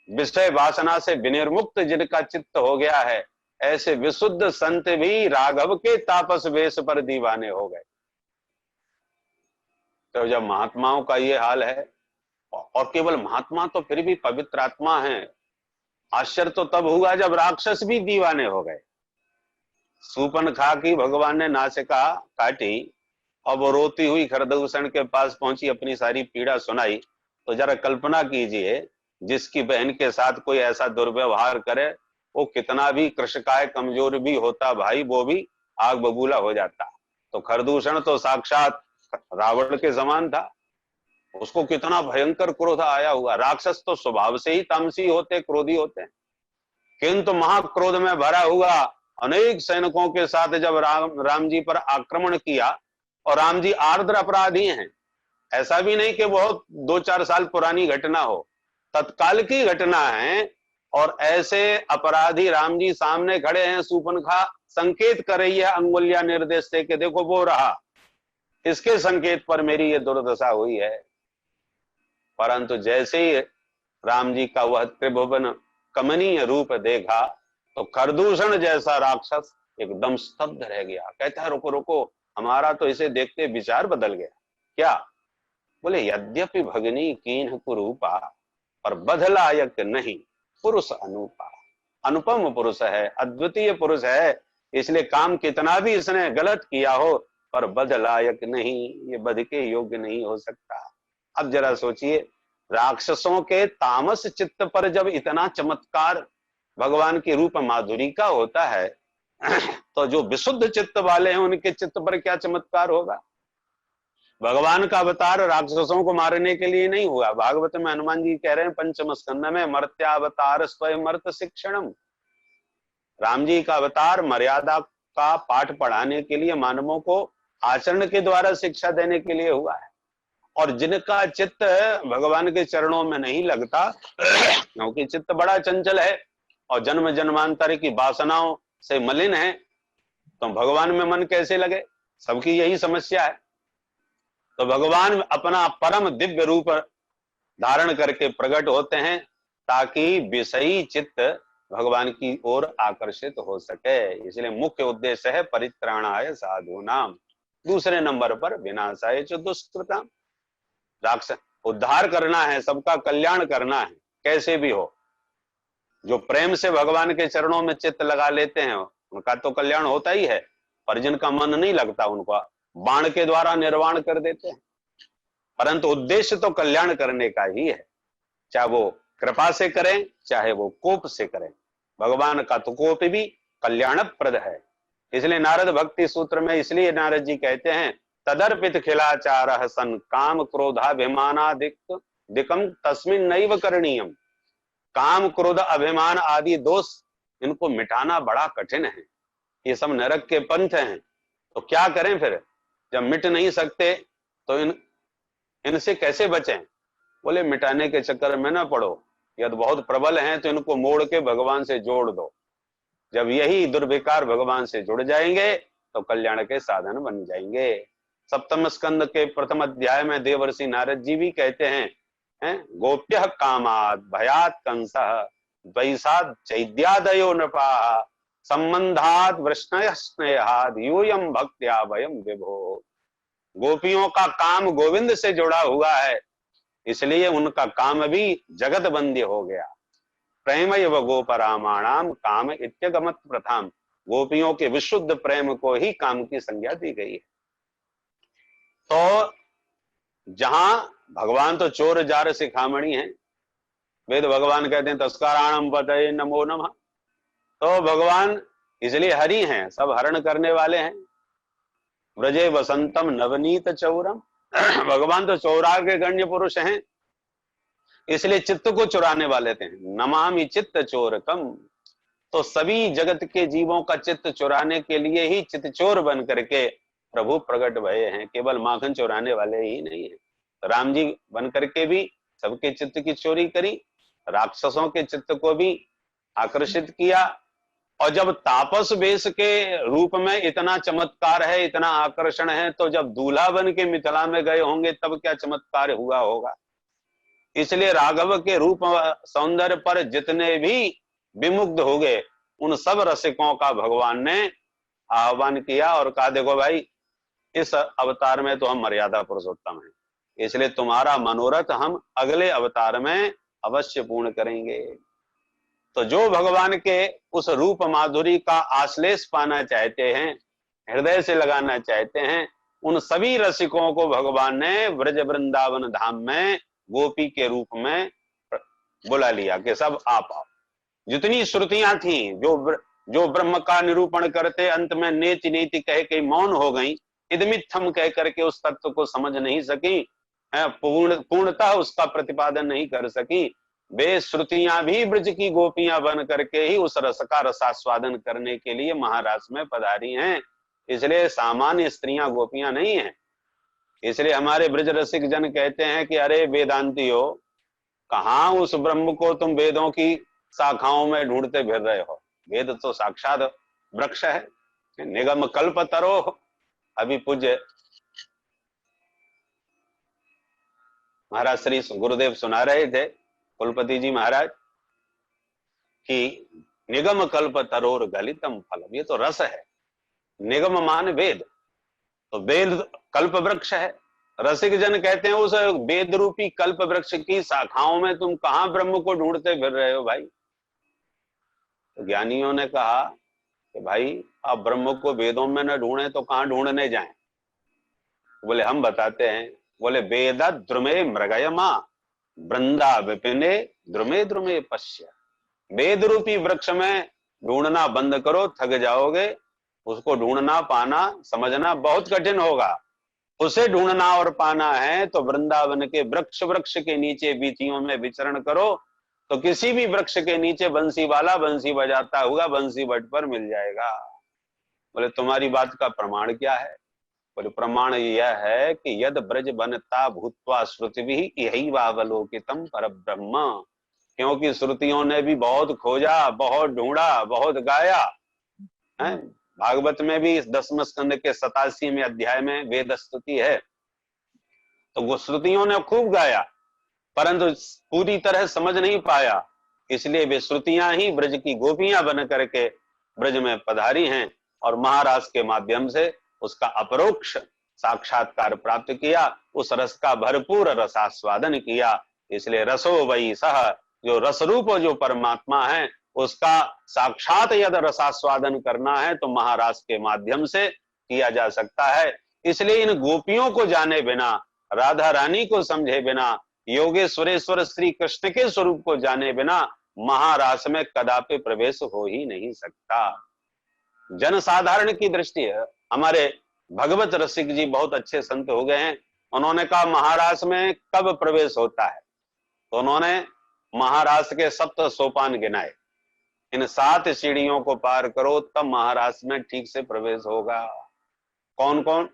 E: विषय वासना से विनिर्मुक्त जिनका चित्त हो गया है, ऐसे विशुद्ध संत भी राघव के तापस वेश पर दीवाने हो गए। तो जब महात्माओं का ये हाल है, और केवल महात्मा तो फिर भी पवित्र आत्मा है, आश्चर्य तो तब हुआ जब राक्षस भी दीवाने हो गए। सूर्पनखा की भगवान ने नासिका काटी और वो रोती हुई खरदूषण के पास पहुंची, अपनी सारी पीड़ा सुनाई। तो जरा कल्पना कीजिए, जिसकी बहन के साथ कोई ऐसा दुर्व्यवहार करे, वो कितना भी कृशकाय कमजोर भी होता भाई, वो भी आग बबूला हो जाता। तो खरदूषण तो साक्षात रावण के समान था, उसको कितना भयंकर क्रोध आया हुआ। राक्षस तो स्वभाव से ही तामसी होते, क्रोधी होते हैं, किंतु महाक्रोध में भरा हुआ अनेक सैनिकों के साथ जब राम जी पर आक्रमण किया, और राम जी आर्द्र अपराधी हैं, ऐसा भी नहीं कि बहुत 2-4 साल पुरानी घटना हो, तत्काल की घटना है, और ऐसे अपराधी राम जी सामने खड़े हैं। सूर्पनखा संकेत कर रही है अंगुलियां निर्देश से कि देखो वो रहा, इसके संकेत पर मेरी ये दुर्दशा हुई है। परंतु जैसे ही राम जी का वह त्रिभुवन कमनीय रूप देखा, तो खरदूषण जैसा राक्षस एकदम स्तब्ध रह गया। कहता है रुको रुको, हमारा तो इसे देखते विचार बदल गया। क्या? बोले यद्यपि भगनी कीन्ह कुरूपा, पर बधलायक नहीं पुरुष अनूपा। अनुपम पुरुष है, अद्वितीय पुरुष है, इसलिए काम कितना भी इसने गलत किया हो, पर बधलायक नहीं, ये बध के योग्य नहीं हो सकता। अब जरा सोचिए, राक्षसों के तामस चित्त पर जब इतना चमत्कार भगवान की रूप माधुरी का होता है, तो जो विशुद्ध चित्त वाले हैं उनके चित्त पर क्या चमत्कार होगा। भगवान का अवतार राक्षसों को मारने के लिए नहीं हुआ। भागवत में हनुमान जी कह रहे हैं पंचम स्कंद में, मर्त्यावतार स्वयं मर्त शिक्षणम। राम जी का अवतार मर्यादा का पाठ पढ़ाने के लिए, मानवों को आचरण के द्वारा शिक्षा देने के लिए हुआ है। और जिनका चित्त भगवान के चरणों में नहीं लगता, क्योंकि चित्त बड़ा चंचल है और जन्म जन्मांतर की वासनाओं से मलिन है, तो भगवान में मन कैसे लगे? सबकी यही समस्या है। तो भगवान अपना परम दिव्य रूप धारण करके प्रकट होते हैं, ताकि विषयी चित्त भगवान की ओर आकर्षित हो सके। इसलिए मुख्य उद्देश्य है परित्राणाय साधूनाम, दूसरे नंबर पर विनाशाय च दुष्कृताम। राक्षस उद्धार करना है, सबका कल्याण करना है, कैसे भी हो। जो प्रेम से भगवान के चरणों में चित्त लगा लेते हैं उनका तो कल्याण होता ही है, पर जिनका मन नहीं लगता उनको बाण के द्वारा निर्वाण कर देते हैं। परंतु उद्देश्य तो कल्याण करने का ही है, चाहे वो कृपा से करें चाहे वो कोप से करें। भगवान का तो कोप भी कल्याणप्रद है। इसलिए नारद भक्ति सूत्र में इसलिए नारद जी कहते हैं, तदर्पित खिलाचार सन काम क्रोधाभिमानादिकम तस्मिन नैव करणीयम। काम क्रोध अभिमान आदि दोष, इनको मिटाना बड़ा कठिन है, ये सब नरक के पंथ हैं। तो क्या करें फिर, जब मिट नहीं सकते तो इनसे कैसे बचें? बोले मिटाने के चक्कर में ना पड़ो, यदि बहुत प्रबल हैं तो इनको मोड़ के भगवान से जोड़ दो। जब यही दुर्विकार भगवान से जुड़ जाएंगे तो कल्याण के साधन बन जाएंगे। सप्तम स्कंद के प्रथम अध्याय में देवर्षि नारद जी भी कहते हैं, गोप्य कामाद भयात कंसः द्वैसाद चैद्यादयो नृपाः संबंधात वृष्णय स्नेहाद यूयम भक्त्या वयम विभो। गोपियों का काम गोविंद से जुड़ा हुआ है, इसलिए उनका काम भी जगत बंदी हो गया। प्रेमैव गोपरामाणाम काम इत्यगमत प्रथाम। गोपियों के विशुद्ध प्रेम को ही काम की संज्ञा दी गई है। तो जहां भगवान तो चोर जार शिखामणि हैं, वेद भगवान कहते हैं तस्काराणम पतये नमो नमः। तो भगवान इसलिए हरि हैं, सब हरण करने वाले हैं। व्रजे वसंतम नवनीत चौरम भगवान तो चौरा के गण्य पुरुष हैं, इसलिए चित्त को चुराने वाले थे। नमामि चित्त चोरकम, तो सभी जगत के जीवों का चित्त चुराने के लिए ही चित्त चोर बन करके प्रभु प्रकट भये हैं। केवल माखन चुराने वाले ही नहीं है, राम जी बन करके भी सबके चित्त की चोरी करी, राक्षसों के चित्त को भी आकर्षित किया। और जब तापस वेश के रूप में इतना चमत्कार है, इतना आकर्षण है, तो जब दूल्हा बन के मिथिला में गए होंगे तब क्या चमत्कार हुआ होगा। इसलिए राघव के रूप सौंदर्य पर जितने भी विमुग्ध हो गए, उन सब रसिकों का भगवान ने आह्वान किया और कहा देखो भाई, इस अवतार में तो हम मर्यादा पुरुषोत्तम हैं, इसलिए तुम्हारा मनोरथ हम अगले अवतार में अवश्य पूर्ण करेंगे। तो जो भगवान के उस रूप माधुरी का आश्लेष पाना चाहते हैं, हृदय से लगाना चाहते हैं, उन सभी रसिकों को भगवान ने ब्रज वृंदावन धाम में गोपी के रूप में बुला लिया कि सब आप आओ। जितनी श्रुतियां थी जो ब्रह्म का निरूपण करते, अंत में नेति नेति कह के मौन हो गई, इदमित्थम कह करके उस तत्व को समझ नहीं सकी, पूर्णतः उसका प्रतिपादन नहीं कर सकी। वे श्रुतियां भी ब्रज की गोपियां बन करके ही उस रस का रसास्वादन करने के लिए महाराज में पधारी हैं। इसलिए सामान्य स्त्रियां गोपियां नहीं हैं। इसलिए हमारे ब्रज रसिक जन कहते हैं कि अरे वेदांतियो, कहाँ उस ब्रह्म को तुम वेदों की शाखाओं में ढूंढते फिर रहे हो। वेद तो साक्षात वृक्ष है, निगम कल्प तरो। अभी पूज्य महाराज श्री गुरुदेव सुना रहे थे, कुलपति जी महाराज, कि निगम कल्प तरोर गलितम फलम, ये तो रस है। निगम मान वेद, तो वेद कल्प वृक्ष है। रसिक जन कहते हैं उस वेद रूपी कल्प वृक्ष की शाखाओं में तुम कहां ब्रह्म को ढूंढते फिर रहे हो भाई। तो ज्ञानियों ने कहा कि भाई आप ब्रह्म को वेदों में न ढूंढे तो कहां ढूंढने जाएं। बोले हम बताते हैं। बोले वेद द्रुमे मृगयमा वृंदा विपिने द्रुमे द्रुमे पश्य। वेद रूपी वृक्ष में ढूंढना बंद करो, थक जाओगे। उसको ढूंढना पाना समझना बहुत कठिन होगा। उसे ढूंढना और पाना है तो वृंदावन के वृक्ष के नीचे बीथियों में विचरण करो, तो किसी भी वृक्ष के नीचे बंसी वाला बंसी बजाता हुआ बंसी बट पर मिल जाएगा। बोले तुम्हारी बात का प्रमाण क्या है। बोले प्रमाण यह है कि यद ब्रज बनता भूतवा श्रुति भी यही वावलोकितम पर ब्रह्म। क्योंकि श्रुतियों ने भी बहुत खोजा, बहुत ढूंढा, बहुत गाया है। भागवत में भी इस 10वें स्कंद के 87वें अध्याय में वेद स्तुति है। तो वो श्रुतियों ने खूब गाया, परंतु पूरी तरह समझ नहीं पाया। इसलिए वे श्रुतियां ही ब्रज की गोपियां बन करके ब्रज में पधारी हैं और महाराज के माध्यम से उसका अपरोक्ष साक्षात्कार प्राप्त किया, उस रस का भरपूर रसास्वादन किया। इसलिए रसो वही सह, जो रसरूप जो परमात्मा है उसका साक्षात यदि रसास्वादन करना है तो महाराज के माध्यम से किया जा सकता है। इसलिए इन गोपियों को जाने बिना, राधा रानी को समझे बिना, योगेश्वरेश्वर श्री कृष्ण के स्वरूप को जाने बिना महारास में कदापि प्रवेश हो ही नहीं सकता। जनसाधारण की दृष्टि है, हमारे भगवत रसिक जी बहुत अच्छे संत हो गए हैं। उन्होंने कहा महारास में कब प्रवेश होता है, तो उन्होंने महारास के 7 सोपान गिनाए। इन 7 सीढ़ियों को पार करो तब महारास में ठीक से प्रवेश होगा। कौन कौन?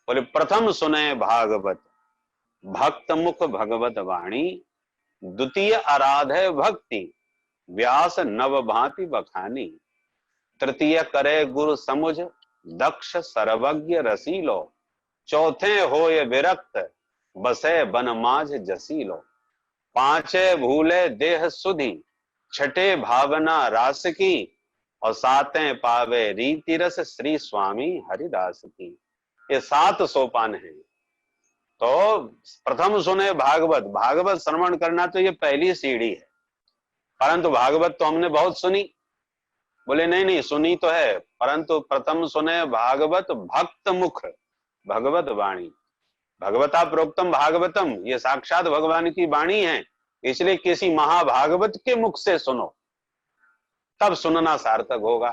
E: बोले प्रथम सुने भागवत, भक्त मुख भगवत वाणी, द्वितीय आराधे भक्ति, व्यास नव भांति बखानी, तृतीय करे गुरु समुझ, दक्ष सर्वज्ञ रसीलो, चौथे होय विरक्त, बसे बन माझ जसीलो, पांचे भूले देह सुधि, छठे भावना रास की, और 7वें पावे रीति रस श्री स्वामी हरिदास की। ये 7 सोपान हैं। तो प्रथम सुने भागवत, भागवत श्रवण करना तो ये पहली सीढ़ी है। परंतु भागवत तो हमने बहुत सुनी। बोले नहीं नहीं, सुनी तो है, परंतु प्रथम सुने भागवत भक्त मुख भगवत वाणी, भगवता प्रोक्तम भागवतम, ये साक्षात भगवान की वाणी है। इसलिए किसी महाभागवत के मुख से सुनो, तब सुनना सार्थक होगा।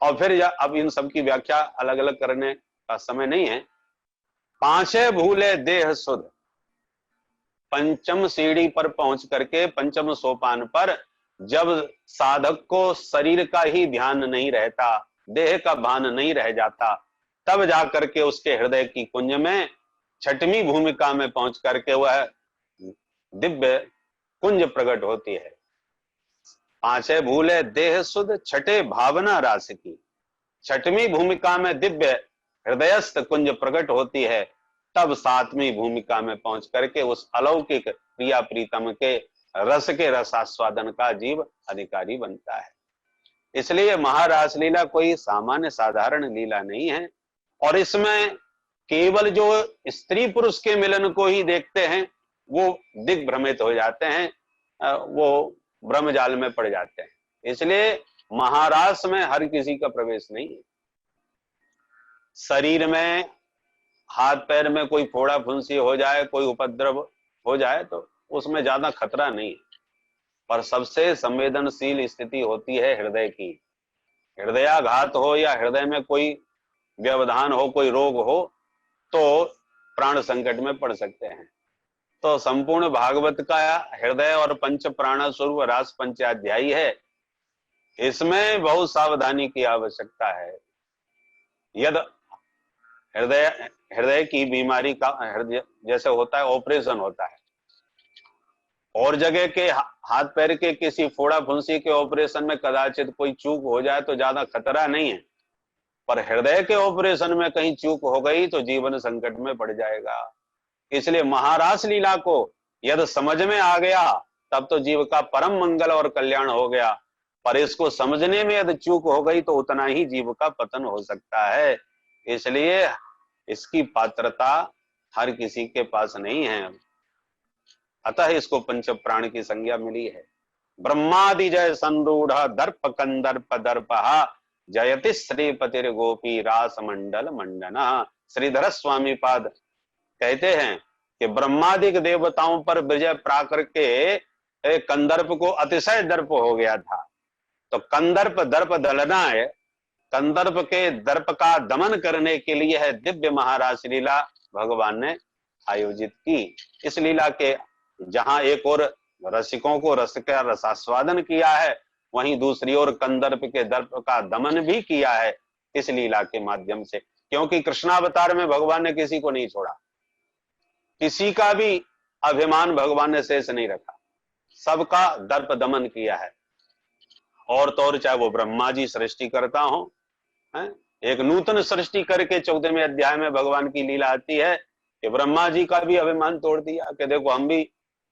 E: और फिर अब इन सब की व्याख्या अलग अलग करने का समय नहीं है। पांचे भूले देह सुध, पंचम सीढ़ी पर पहुंच करके पंचम सोपान पर जब साधक को शरीर का ही ध्यान नहीं रहता, देह का भान नहीं रह जाता, तब जाकर के उसके हृदय की कुंज में छठवीं भूमिका में पहुंच करके वह दिव्य कुंज प्रकट होती है। पांचे भूले देह सुध, छठे भावना रास की। छठवीं भूमिका में दिव्य हृदयस्थ कुंज प्रकट होती है, तब सातवीं भूमिका में पहुंच करके उस अलौकिक प्रिया प्रीतम के रस के रसास्वादन का जीव अधिकारी बनता है। इसलिए महारास लीला कोई सामान्य साधारण लीला नहीं है, और इसमें केवल जो स्त्री पुरुष के मिलन को ही देखते हैं वो दिग्भ्रमित हो जाते हैं, वो ब्रह्मजाल में पड़ जाते हैं। इसलिए महारास में हर किसी का प्रवेश नहीं है। शरीर में हाथ पैर में कोई फोड़ा फुंसी हो जाए, कोई उपद्रव हो जाए तो उसमें ज्यादा खतरा नहीं है, पर सबसे संवेदनशील स्थिति होती है हृदय की। हृदयाघात हो या हृदय में कोई व्यवधान हो, कोई रोग हो, तो प्राण संकट में पड़ सकते हैं। तो संपूर्ण भागवत का हृदय और पंच प्राण स्वरूप रास पंचाध्यायी है। इसमें बहुत सावधानी की आवश्यकता है। यदि हृदय की बीमारी का, हृदय जैसे होता है ऑपरेशन होता है, और जगह के हाथ पैर के किसी फोड़ा फुंसी के ऑपरेशन में कदाचित कोई चूक हो जाए तो ज्यादा खतरा नहीं है, पर हृदय के ऑपरेशन में कहीं चूक हो गई तो जीवन संकट में पड़ जाएगा। इसलिए महारास लीला को यदि समझ में आ गया तब तो जीव का परम मंगल और कल्याण हो गया, पर इसको समझने में यदि चूक हो गई तो उतना ही जीव का पतन हो सकता है। इसलिए इसकी पात्रता हर किसी के पास नहीं है, अतः इसको पंच प्राण की संज्ञा मिली है। ब्रह्मादि जय संरूढ़ दर्प कंदर्प दर्पहा जयति श्रीपतिर गोपी रास मंडल मंडना। श्रीधर स्वामी पाद कहते हैं कि ब्रह्मादिक देवताओं पर विजय प्राकर के कंदर्प को अतिशय दर्प हो गया था, तो कंदर्प दर्प दलना है। कंदर्प के दर्प का दमन करने के लिए है दिव्य महारास लीला भगवान ने आयोजित की। इस लीला के जहां एक और रसिकों को रस का रसास्वादन किया है, वहीं दूसरी ओर कंदर्प के दर्प का दमन भी किया है इस लीला के माध्यम से। क्योंकि कृष्णावतार में भगवान ने किसी को नहीं छोड़ा, किसी का भी अभिमान भगवान ने शेष नहीं रखा, सबका दर्प दमन किया है। और तो और चाहे वो ब्रह्मा जी सृष्टि करता हो, एक नूतन सृष्टि करके 14वें अध्याय में भगवान की लीला आती है कि ब्रह्मा जी का भी अभिमान तोड़ दिया कि देखो हम भी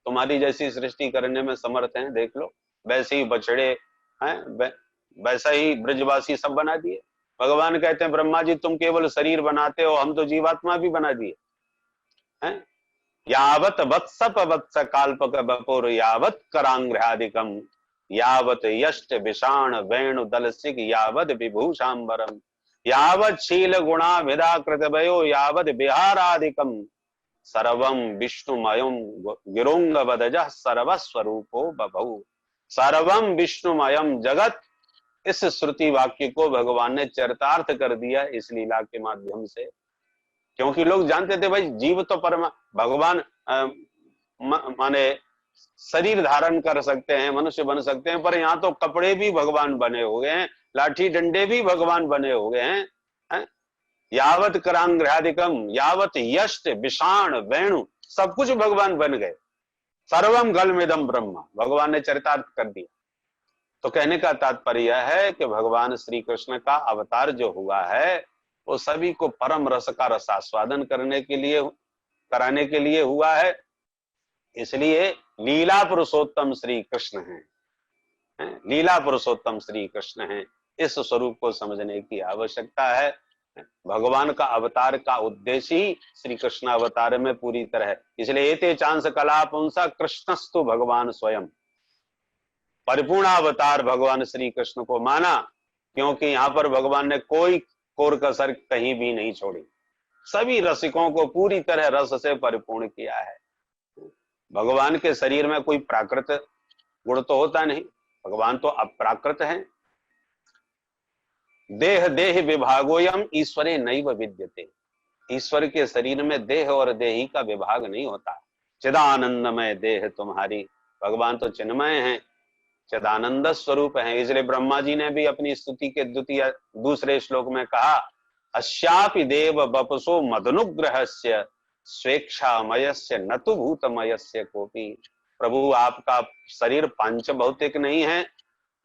E: तुम्हारी जैसी सृष्टि करने में समर्थ हैं, देख लो। वैसे ही बछड़े हैं, वैसा ही ब्रजवासी सब बना दिए। भगवान कहते हैं ब्रह्मा जी तुम केवल शरीर बनाते हो, हम तो जीवात्मा भी बना दिए हैं। यावत वत्सप वत्स काल्पक बपुर यावत करांग्रहादिकम यावत यष्ट विषाण वेणु दलसिक यावत विभूषांबरम यावत शील गुणा विदा कृतवयो यावत विहारादिकम सर्वम विष्णुमयम गिरोंग वदजः सर्वस्वरूपो बभौ। सर्वम विष्णुमयम जगत, इस श्रुति वाक्य को भगवान ने चरितार्थ कर दिया इस लीला के माध्यम से। क्योंकि लोग जानते थे भाई जीव तो परम भगवान माने शरीर धारण कर सकते हैं, मनुष्य बन सकते हैं, पर यहाँ तो कपड़े भी भगवान बने हुए हैं, लाठी डंडे भी भगवान बने हुए हैं, यावत करांग्रहादिकम यावत यष्ट विषाण वेणु सब कुछ भगवान बन गए। सर्वम गलमिदम ब्रह्म भगवान ने चरितार्थ कर दिया। तो कहने का तात्पर्य है कि भगवान श्री कृष्ण का अवतार जो हुआ है वो सभी को परम रस का रसास्वादन करने के लिए, कराने के लिए हुआ है। इसलिए लीला पुरुषोत्तम श्री कृष्ण हैं, लीला पुरुषोत्तम श्री कृष्ण हैं। इस स्वरूप को समझने की आवश्यकता है। भगवान का अवतार का उद्देश्य ही श्री कृष्ण अवतार में पूरी तरह, इसलिए एते चांस कला पुंसा कृष्णस्तु भगवान स्वयं, परिपूर्ण अवतार भगवान श्री कृष्ण को माना, क्योंकि यहाँ पर भगवान ने कोई कोर कसर कहीं भी नहीं छोड़ी, सभी रसिकों को पूरी तरह रस से परिपूर्ण किया है। भगवान के शरीर में कोई प्राकृत गुण तो होता नहीं, भगवान तो अप्राकृत हैं। देह देह विभागोयम ईश्वरे नैव विद्यते, ईश्वर के शरीर में देह और देही का विभाग नहीं होता। चिदानंदमय देह तुम्हारी, भगवान तो चिन्मय हैं, चिदानंद स्वरूप हैं। इसलिए ब्रह्मा जी ने भी अपनी स्तुति के दूसरे श्लोक में कहा, अस्यापि देव बपसो मदनुग्रहस्य स्वेच्छामयस्य न तु भूतमयस्य कोपि। प्रभु आपका शरीर पांच भौतिक नहीं है,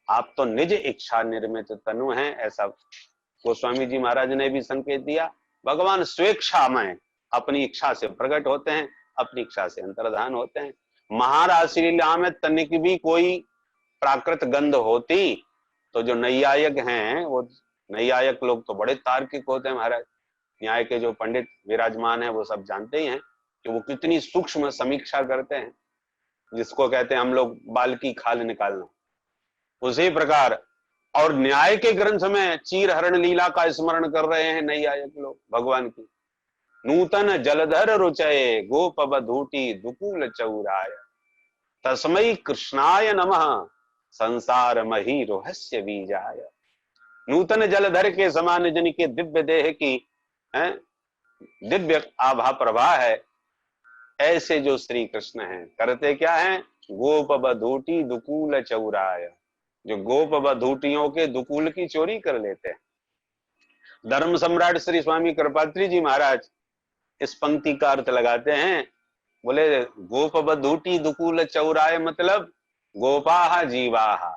E: आप तो निज इच्छा निर्मित तनु हैं, ऐसा गोस्वामी जी महाराज ने भी संकेत दिया। भगवान स्वेच्छामय, अपनी इच्छा से प्रकट होते हैं, अपनी इच्छा से अंतर्धान होते हैं। महाराज लीला में तनिक भी कोई प्राकृत गंध होती तो जो नैयायिक हैं, वो नैयायिक लोग तो बड़े तार्किक होते हैं महाराज, न्याय के जो पंडित विराजमान हैं वो सब जानते ही हैं कि वो कितनी सूक्ष्म समीक्षा करते हैं, जिसको कहते हैं हम लोग बाल की खाल निकालना। उसी प्रकार और न्याय के ग्रंथ में चीर हरण लीला का स्मरण कर रहे हैं नैयायिक लोग भगवान की। नूतन जलधर रुचये गोप बधूटी दुकूल चौराय, तस्मै कृष्णाय नमः संसार मही रोहस्य बीजाय। नूतन जलधर के समान जिनके दिव्य देह की दिव्य आभा प्रभा है, ऐसे जो श्री कृष्ण हैं, करते क्या हैं? गोप बधूटी दुकूल चौराय, जो गोप बधूटियों के दुकूल की चोरी कर लेते हैं। धर्म सम्राट श्री स्वामी कृपात्री जी महाराज इस पंक्ति का अर्थ लगाते हैं, बोले गोप बधूटी दुकूल चौराय मतलब गोपाः जीवाः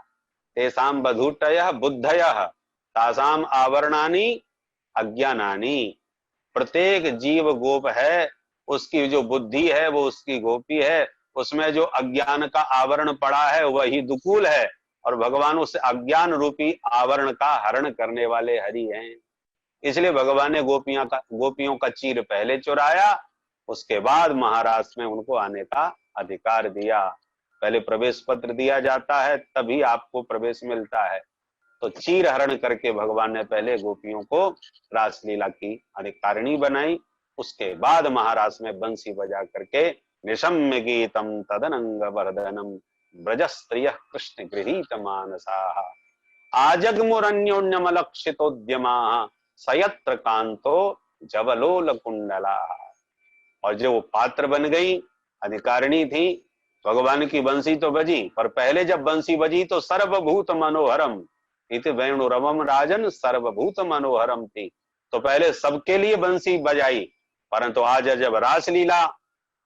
E: तेषां बधूटयः बुद्धयः तासाम आवरणानि अज्ञानानि। प्रत्येक जीव गोप है, उसकी जो बुद्धि है वो उसकी गोपी है, उसमें जो अज्ञान का आवरण पड़ा है वही दुकूल है, और भगवान उस अज्ञान रूपी आवरण का हरण करने वाले हरि हैं। इसलिए भगवान ने गोपियों का चीर पहले चुराया, उसके बाद महाराज में उनको आने का अधिकार दिया। पहले प्रवेश पत्र दिया जाता है, तभी आपको प्रवेश मिलता है। तो चीर हरण करके भगवान ने पहले गोपियों को रासलीला की अधिकारिणी बनाई, उसके बाद महाराज में बंसी बजा करके निशम्य गीतम तदनंग वर्धनम ब्रज स्त्रिय कृष्ण गृहीत मानसाः आजग्मुरन्योन्यमलक्षितोद्यमा सयत्र कांतो जवलोल कुंडला। और जो वो पात्र बन गई, अधिकारिणी थी, भगवान की बंसी तो बजी, पर पहले जब बंसी बजी तो सर्वभूत मनोहरम इति वेणुरवम राजन सर्वभूत मनोहरम थी, तो पहले सबके लिए बंसी बजाई, परंतु आज जब रासलीला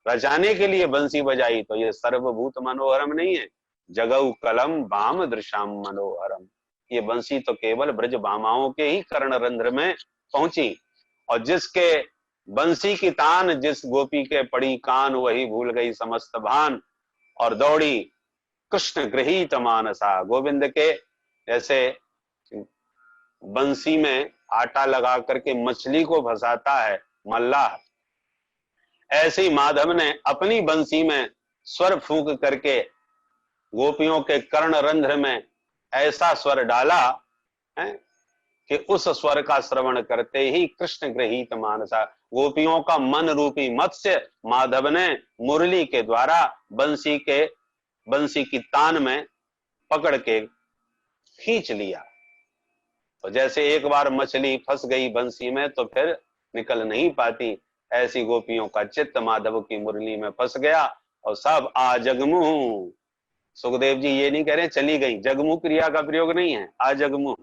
E: रचाने के लिए बंसी बजाई तो ये सर्वभूत मनोहरम नहीं है, जगऊ कलम बाम दृशाम मनोहरम। ये बंसी तो केवल ब्रज बामाओं के ही कर्ण रंध्र में पहुंची, और जिसके बंसी की तान जिस गोपी के पड़ी कान, वही भूल गई समस्त भान और दौड़ी कृष्ण गृहीत मानसा। गोविंद के जैसे बंसी में आटा लगा करके मछली को फंसाता है मल्लाह, ऐसे ही माधव ने अपनी बंसी में स्वर फूंक करके गोपियों के कर्ण रंध्र में ऐसा स्वर डाला है कि उस स्वर का श्रवण करते ही कृष्ण गृहीत मानसा, गोपियों का मन रूपी मत्स्य माधव ने मुरली के द्वारा बंसी की तान में पकड़ के खींच लिया। तो जैसे एक बार मछली फंस गई बंसी में तो फिर निकल नहीं पाती, ऐसी गोपियों का चित्त माधव की मुरली में फंस गया और सब आ जगमुह। सुखदेव जी ये नहीं कह रहे चली गई, जगमुह क्रिया का प्रयोग नहीं है, आ जगमुह,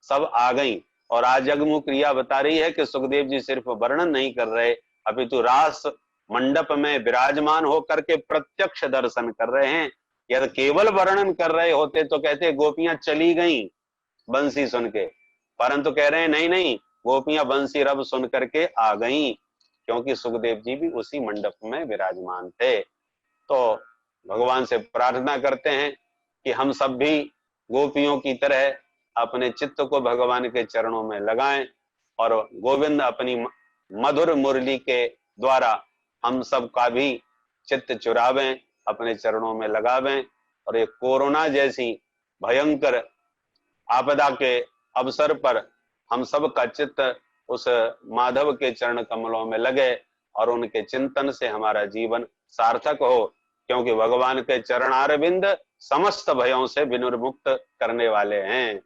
E: सब आ गई। और आ जगमुह क्रिया बता रही है कि सुखदेव जी सिर्फ वर्णन नहीं कर रहे, अपितु रास मंडप में विराजमान होकर के प्रत्यक्ष दर्शन कर रहे हैं। यदि केवल वर्णन कर रहे होते तो कहते गोपियां चली गईं बंसी सुन के, परंतु कह रहे हैं नहीं नहीं, गोपियां बंसी रब सुन करके आ गईं, क्योंकि सुखदेव जी भी उसी मंडप में विराजमान थे। तो भगवान से प्रार्थना करते हैं कि हम सब भी गोपियों की तरह अपने चित्त को भगवान के चरणों में लगाएं और गोविंद अपनी मधुर मुरली के द्वारा हम सब का भी चित्त चुरावें, अपने चरणों में लगावें। और ये कोरोना जैसी भयंकर आपदा के अवसर पर हम सब का चित्त उस माधव के चरण कमलों में लगे और उनके चिंतन से हमारा जीवन सार्थक हो। क्योंकि भगवान के चरणारविंद समस्त भयों से विनिर्मुक्त करने वाले हैं।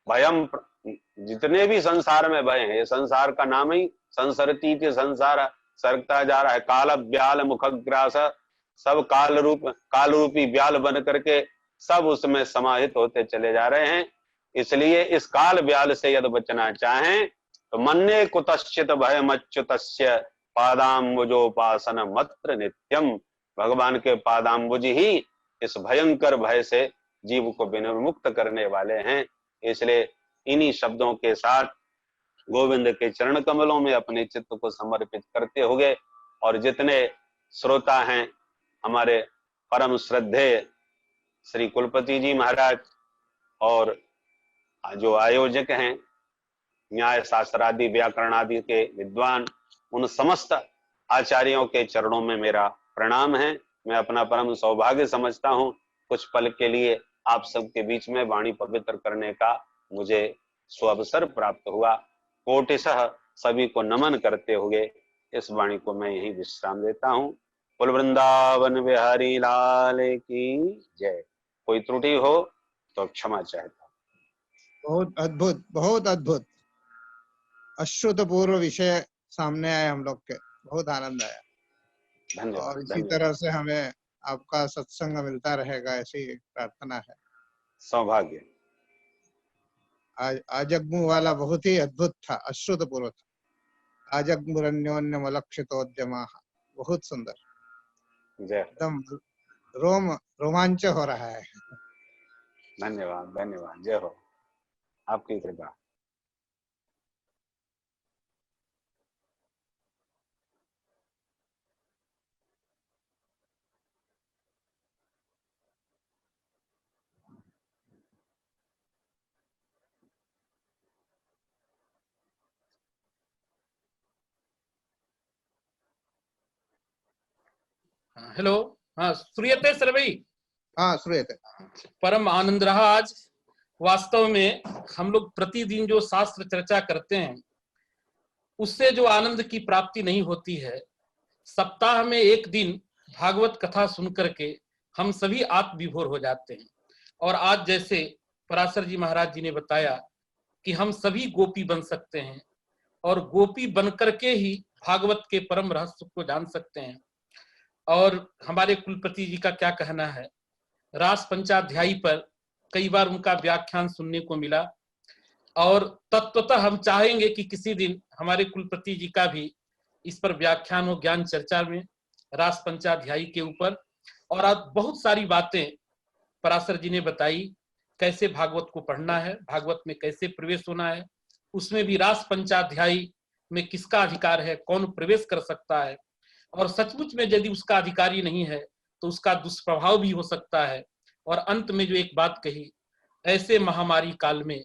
E: भयम, जितने भी संसार में भय हैं, ये संसार का नाम ही संसरती थी, संसार सरकता जा रहा है। काल ब्याल मुखग्रास, सब काल रूपी ब्याल बन करके सब उसमें समाहित होते चले जा रहे हैं। इसलिए इस काल ब्याल से यदि बचना चाहें तो मन्ने कुतश्चित भयमच्युतस्य पादाम्बुजोपासन मत्र नित्यम। भगवान के पादाम्बुज ही इस भयंकर भय से जीव को विनिर्मुक्त करने वाले हैं। इसलिए इन्हीं शब्दों के साथ गोविंद के चरण कमलों में अपने चित्त को समर्पित करते हुए, और जितने श्रोता हैं हमारे परम श्रद्धेय श्री कुलपति जी महाराज और जो आयोजक हैं, न्याय शास्त्र आदि व्याकरण आदि के विद्वान, उन समस्त आचार्यों के चरणों में मेरा प्रणाम है। मैं अपना परम सौभाग्य समझता हूँ कुछ पल के लिए आप सबके बीच में वाणी पवित्र करने का मुझे सुअवसर प्राप्त हुआ। कोटिशः सभी को नमन करते हुए इस वाणी को मैं यही विश्राम देता हूँ। कुल वृंदावन बिहारी लाल की जय। कोई त्रुटि हो तो क्षमा चाहता हूँ।
C: बहुत अद्भुत, बहुत अद्भुत, अश्रुतपूर्व विषय सामने आए हम लोग के, बहुत आनंद आया।
E: धन्यवाद।
C: और इसी तरह से हमें आपका सत्संग मिलता रहेगा, ऐसी प्रार्थना है।
E: सौभाग्य।
C: आजग्मु वाला बहुत ही अद्भुत था, अश्रुतपूर्व था। आजग्मुरन्योन्यमलक्षितोद्यमाः, बहुत सुंदर, एकदम रोमांच हो रहा है।
E: धन्यवाद, धन्यवाद। जय हो, आपकी कृपा।
A: हेलो, हाँ श्रूयते सर्वै?
C: हाँ श्रूयते।
A: परम आनंद रहा आज। वास्तव में हम लोग प्रतिदिन जो शास्त्र चर्चा करते हैं उससे जो आनंद की प्राप्ति नहीं होती है, सप्ताह में एक दिन भागवत कथा सुन करके हम सभी आत्मविभोर हो जाते हैं। और आज जैसे पराशर जी महाराज जी ने बताया कि हम सभी गोपी बन सकते हैं और गोपी बन करके ही भागवत के परम रहस्य को जान सकते हैं। और हमारे कुलपति जी का क्या कहना है, रास पंचाध्यायी पर कई बार उनका व्याख्यान सुनने को मिला, और तत्वतः हम चाहेंगे कि किसी दिन हमारे कुलपति जी का भी इस पर व्याख्यान हो, ज्ञान चर्चा में रास पंचाध्यायी के ऊपर। और आज बहुत सारी बातें पराशर जी ने बताई, कैसे भागवत को पढ़ना है, भागवत में कैसे प्रवेश होना है, उसमें भी रास पंचाध्यायी में किसका अधिकार है, कौन प्रवेश कर सकता है, और सचमुच में यदि उसका अधिकारी नहीं है तो उसका दुष्प्रभाव भी हो सकता है। और अंत में जो एक बात कही, ऐसे महामारी काल में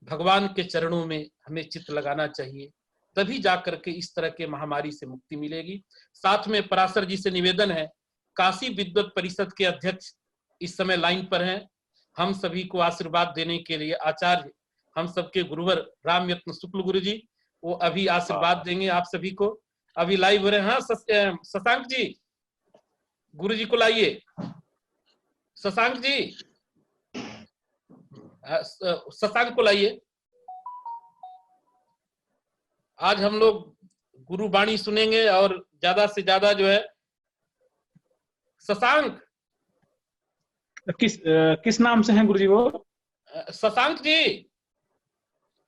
A: भगवान के चरणों में हमें चित्त लगाना चाहिए, तभी जाकर के इस तरह के महामारी से मुक्ति मिलेगी। साथ में पराशर जी से निवेदन है, काशी विद्वत परिषद के अध्यक्ष इस समय लाइन पर हैं, हम सभी को आशीर्वाद देने के लिए आचार्य हम सबके गुरुवर राम यत्न शुक्ल गुरु जी, वो अभी आशीर्वाद देंगे आप सभी को। अभी लाइव हो रहे हैं। हाँ शशांक जी, गुरु जी को लाइए। शशांक जी, शशांक को लाइए। आज हम लोग गुरु वाणी सुनेंगे और ज्यादा से ज्यादा जो है। शशांक,
B: किस नाम से हैं गुरु जी वो?
A: शशांक जी,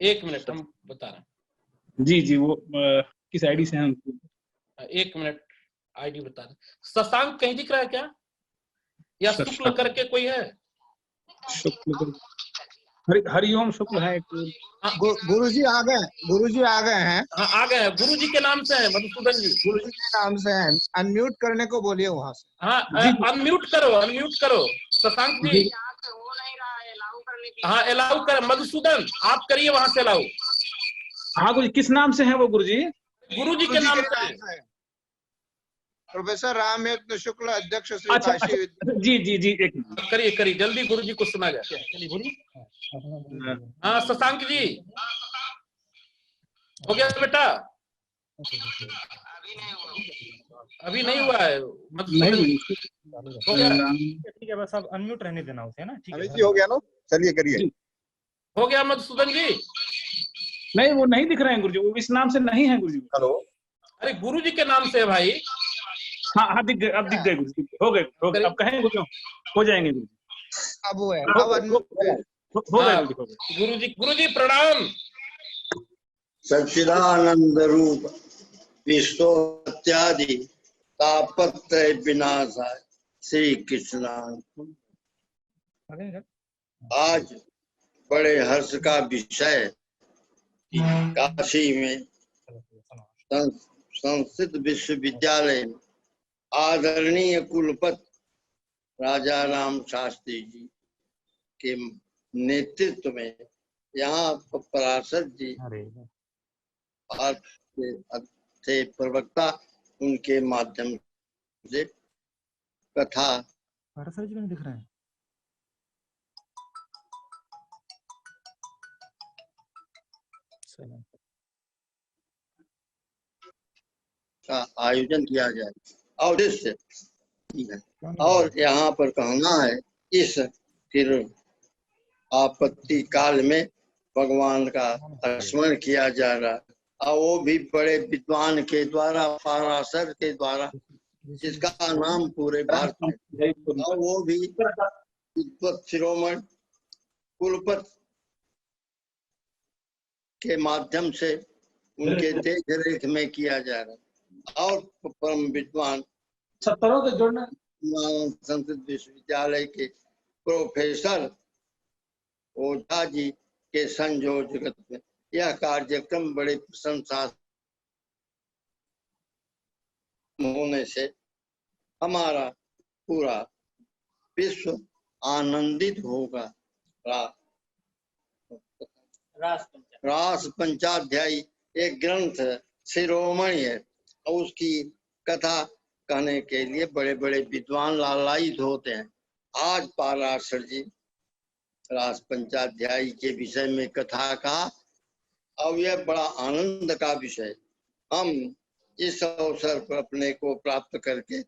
A: एक मिनट हम बता रहे हैं।
B: जी जी, वो किस आईडी से हैं?
A: एक मिनट, आईडी बता रहे। शशांक कहीं दिख रहा है क्या, या शुक्ल करके कोई है?
B: शुक्ल, हरिओम शुक्ल है।
C: गुरुजी आ गए, गुरुजी आ गए हैं।
A: हाँ आ गए हैं, गुरुजी के नाम से है, मधुसूदन जी
C: गुरुजी के नाम से है। अनम्यूट करने को बोलिए वहां से।
A: हाँ अनम्यूट करो, अनम्यूट करो शशांक जी। हाँ अलाउ कर, मधुसूदन आप करिए वहां से अलाउ।
B: हाँ गुरुजी, किस नाम से है वो गुरुजी?
A: गुरुजी के नाम से।
C: प्रोफेसर राम यत्न शुक्ल, अध्यक्ष श्री
B: अच्छा,
C: काशी।
B: जी जी जी, एक
A: करिए करिए जल्दी, गुरुजी को सुना जाए। हाँ शशांक जी, हो गया बेटा? अभी नहीं हुआ है मधुसूदन
B: नहीं
A: जी। हो गया
F: ठीक है, बस अब अनम्यूट रहने देना उसे, है ना? ठीक
G: अमित
F: है,
G: जी हो गया ना, चलिए करिए।
A: हो गया मधुसूदन जी।
B: नहीं, वो नहीं दिख रहे हैं गुरुजी, वो इस नाम से नहीं है गुरुजी।
G: हेलो,
A: अरे गुरु जी के नाम से है भाई।
B: हाँ हाँ, दिख गए, अब दिख गए गुरुजी, हो गए, अब कहें गुरुजी, हो जाएंगे गुरुजी,
C: अब वो है,
B: हो
C: अब
B: गए गुरुजी, हो गए।
A: गुरु जी प्रणाम।
H: सच्चिदानंद रूप विश्वत्यादि तापत्रय विनाशाय श्री कृष्ण। आज बड़े हर्ष का विषय, काशी में संस्कृत विश्वविद्यालय में आदरणीय कुलपति राजा राम शास्त्री जी के नेतृत्व में यहाँ पराशर जी थे प्रवक्ता, उनके माध्यम से कथा
F: जी नहीं दिख रहे हैं।
H: का आयोजन किया जाए और उद्देश्य और यहाँ पर कहना है, इस फिर आपत्ति काल में भगवान का स्मरण किया जा रहा है, और वो भी बड़े विद्वान के द्वारा, पराशर के द्वारा, जिसका नाम पूरे भारत में, और वो भी विद्वत शिरोमणि कुलपति के माध्यम से उनके देख रेख में किया जा रहा है। और परम विद्वान संस्कृत विश्वविद्यालय के प्रोफेसर ओझा जी के संयोजक में यह कार्यक्रम बड़े प्रशंसा होने से हमारा पूरा विश्व आनंदित होगा। रास पंचाध्यायी एक ग्रंथ शिरोमणि है, और उसकी कथा कहने के लिए बड़े बड़े विद्वान लालायित होते हैं। आज पराशर जी रास पंचाध्यायी के विषय में कथा कहा, और यह बड़ा आनंद का विषय। हम इस अवसर पर अपने को प्राप्त करके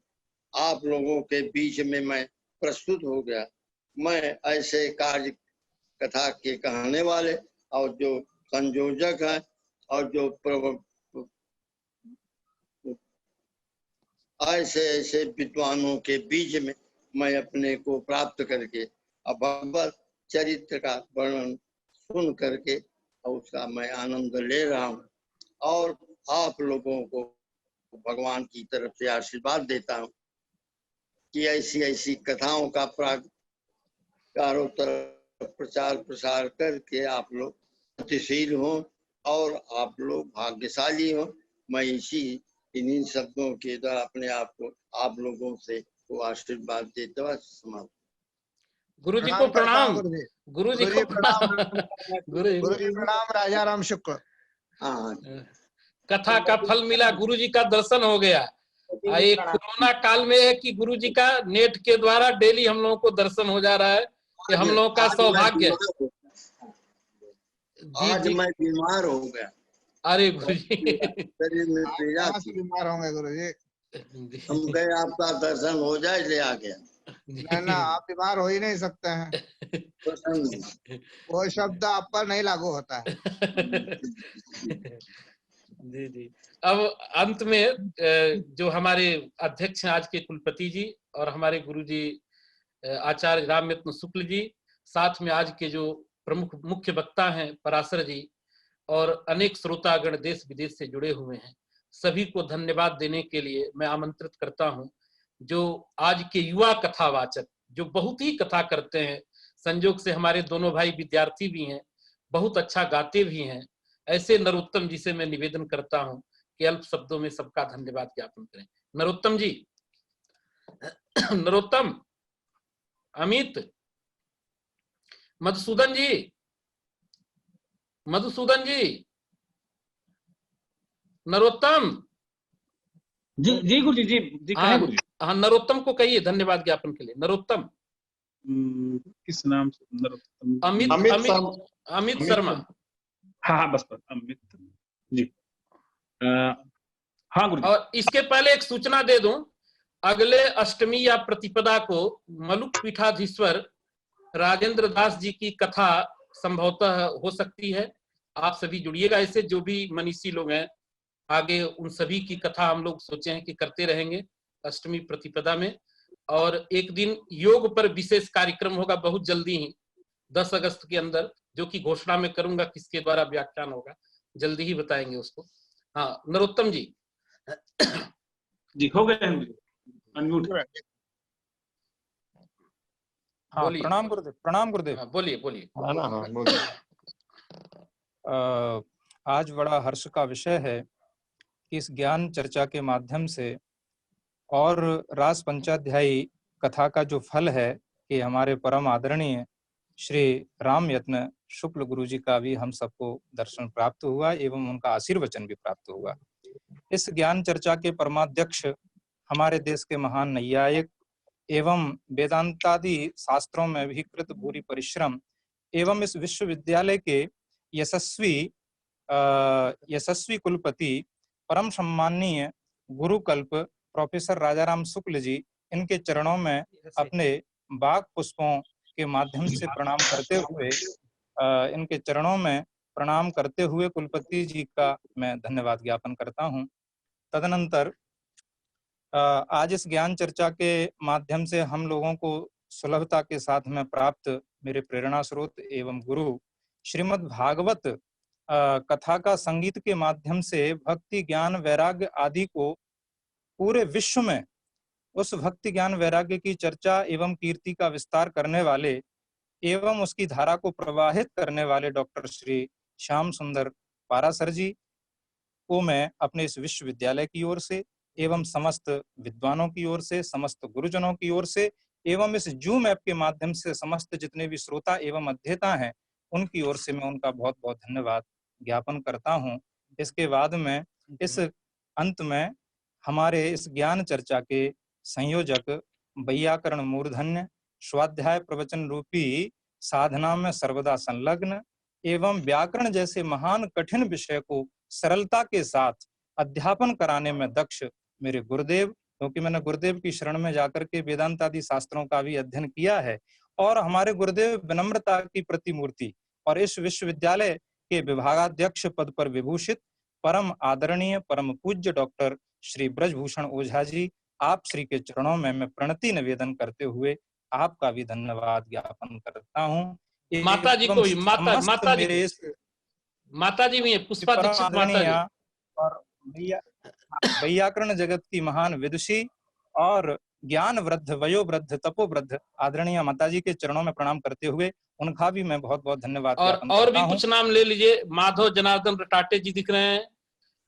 H: आप लोगों के बीच में मैं प्रस्तुत हो गया। मैं ऐसे कार्य कथा के कहने वाले और जो संयोजक है और जो ऐसे विद्वानों के बीच में मैं अपने को प्राप्त करके अब भगवत चरित्र का वर्णन सुन करके और उसका मैं आनंद ले रहा हूँ, और आप लोगों को भगवान की तरफ से आशीर्वाद देता हूँ कि ऐसी ऐसी कथाओं का चारों तरफ प्रचार प्रसार करके आप लोग गतिशील हों और आप लोग भाग्यशाली हों। मैं इन्हीं शब्दों के द्वारा अपने आप को आप लोगों से वो आशीर्वाद देते हुए समाप्त।
A: गुरु जी को प्रणाम।
C: गुरु जी को प्रणाम। गुरु जी प्रणाम। राजा राम शुक्ल।
H: हाँ,
A: कथा का फल मिला, गुरु जी का दर्शन हो गया। एक कोरोना काल में है कि गुरु जी का नेट के द्वारा डेली हम लोगों को दर्शन हो जा रहा है, ये हम लोगों का सौभाग्य।
H: आज मैं बीमार हो गया।
A: अरे गुरु जी,
H: शरीर में पीड़ा थी,
C: बीमार होंगे गुरु जी।
H: हम गए आपका दर्शन हो जाए, ले आ गया।
C: ना आप बीमार हो ही नहीं सकते हैं, वो शब्द आप पर नहीं लागू होता है।
A: जी जी। अब अंत में जो हमारे अध्यक्ष हैं आज के कुलपति जी और हमारे गुरु जी आचार्य राममित्र शुक्ल जी, साथ में आज के जो प्रमुख मुख्य वक्ता हैं पराशर जी, और अनेक श्रोतागण देश विदेश से जुड़े हुए हैं, सभी को धन्यवाद देने के लिए मैं आमंत्रित करता हूं। जो आज के युवा कथावाचक जो बहुत ही कथा करते हैं, संयोग से हमारे दोनों भाई विद्यार्थी भी हैं, बहुत अच्छा गाते भी हैं, ऐसे नरोत्तम जी से मैं निवेदन करता हूं कि अल्प शब्दों में सबका धन्यवाद ज्ञापन करें। नरोत्तम जी, नरोत्तम, अमित, मधुसूदन जी, मधुसूदन जी, नरोत्तम
B: जी गुरुजी, जी कहें गुरुजी।
A: हाँ, नरोत्तम को कहिए धन्यवाद ज्ञापन के लिए। नरोत्तम,
B: किस नाम से? नरोत्तम,
A: अमित शर्मा।
B: हाँ हाँ, बस अमित जी। हाँ गुरु जी।
A: और इसके पहले एक सूचना दे दूं, अगले अष्टमी या प्रतिपदा को मलुक पीठाधीश्वर राजेंद्र दास जी की कथा संभवतः हो सकती है। आप सभी जुड़िएगा इससे, जो भी मनीषी लोग हैं आगे उन सभी की कथा हम लोग सोचे हैं कि करते रहेंगे अष्टमी प्रतिपदा में। और एक दिन योग पर विशेष कार्यक्रम होगा बहुत जल्दी ही 10 अगस्त के अंदर, जो कि घोषणा में करूंगा किसके द्वारा व्याख्यान होगा, जल्दी ही बताएंगे उसको। हाँ नरोत्तम जी।
B: जी हो गए अनम्यूट।
G: हाँ प्रणाम गुरुदेव, प्रणाम गुरुदेव।
A: हाँ, बोलिए बोलिए।
G: आज बड़ा हर्ष का विषय है कि इस ज्ञान चर्चा के माध्यम से और रास पंचाध्यायी कथा का जो फल है कि हमारे परम आदरणीय श्री राम यत्न शुक्ल गुरु जी का भी हम सबको दर्शन प्राप्त हुआ एवं उनका आशीर्वचन भी प्राप्त हुआ। इस ज्ञान चर्चा के परमाध्यक्ष हमारे देश के महान नैयायिक एवं वेदांतादि शास्त्रों में भी कृत भूरि परिश्रम एवं इस विश्वविद्यालय के यशस्वी कुलपति परम सम्माननीय गुरुकल्प प्रोफेसर राजाराम शुक्ल जी, इनके चरणों में अपने बाग पुष्पों के माध्यम से प्रणाम करते हुए इनके चरणों में प्रणाम करते हुए कुलपति जी का मैं धन्यवाद ज्ञापन करता हूं। तदनंतर आज इस ज्ञान चर्चा के माध्यम से हम लोगों को सुलभता के साथ में प्राप्त मेरे प्रेरणा स्रोत एवं गुरु श्रीमद् भागवत कथा का संगीत के माध्यम से भक्ति ज्ञान वैराग्य आदि को पूरे विश्व में उस भक्ति ज्ञान वैराग्य की चर्चा एवं कीर्ति का विस्तार करने वाले एवं उसकी धारा को प्रवाहित करने वाले डॉक्टर श्री श्याम सुंदर पारासर जी को मैं अपने इस विश्वविद्यालय की ओर से एवं समस्त विद्वानों की ओर से, समस्त गुरुजनों की ओर से एवं इस जूम ऐप के माध्यम से समस्त जितने भी श्रोता एवं अध्येता हैं उनकी ओर से मैं उनका बहुत बहुत धन्यवाद ज्ञापन करता हूं। इसके बाद में इस अंत में हमारे इस ज्ञान चर्चा के संयोजक वैयाकरण मूर्धन्य स्वाध्याय प्रवचन रूपी साधना में सर्वदा संलग्न एवं व्याकरण जैसे महान कठिन विषय को सरलता के साथ अध्यापन कराने में दक्ष मेरे गुरुदेव, क्योंकि मैंने गुरुदेव की शरण में जाकर के वेदांत आदि शास्त्रों का भी अध्ययन किया है और हमारे गुरुदेव विनम्रता की प्रतिमूर्ति और इस विश्वविद्यालय के विभागाध्यक्ष पद पर विभूषित परम आदरणीय परम पूज्य डॉक्टर श्री ब्रजभूषण ओझा जी, आप श्री के चरणों में मैं प्रणति निवेदन करते हुए आपका भी धन्यवाद ज्ञापन करता हूँ।
A: माता जी को भी, माता जी भी पुष्पा दीक्षित माता जी
G: और वैयाकरण जगत की महान विदुषी और ज्ञान वृद्ध वयोवृद्ध तपोवृद्ध आदरणीय माता जी के चरणों में प्रणाम करते हुए उनका भी मैं बहुत बहुत धन्यवाद
A: और भी कुछ नाम ले लीजिए। माधव जनार्दन रटाटे जी दिख रहे हैं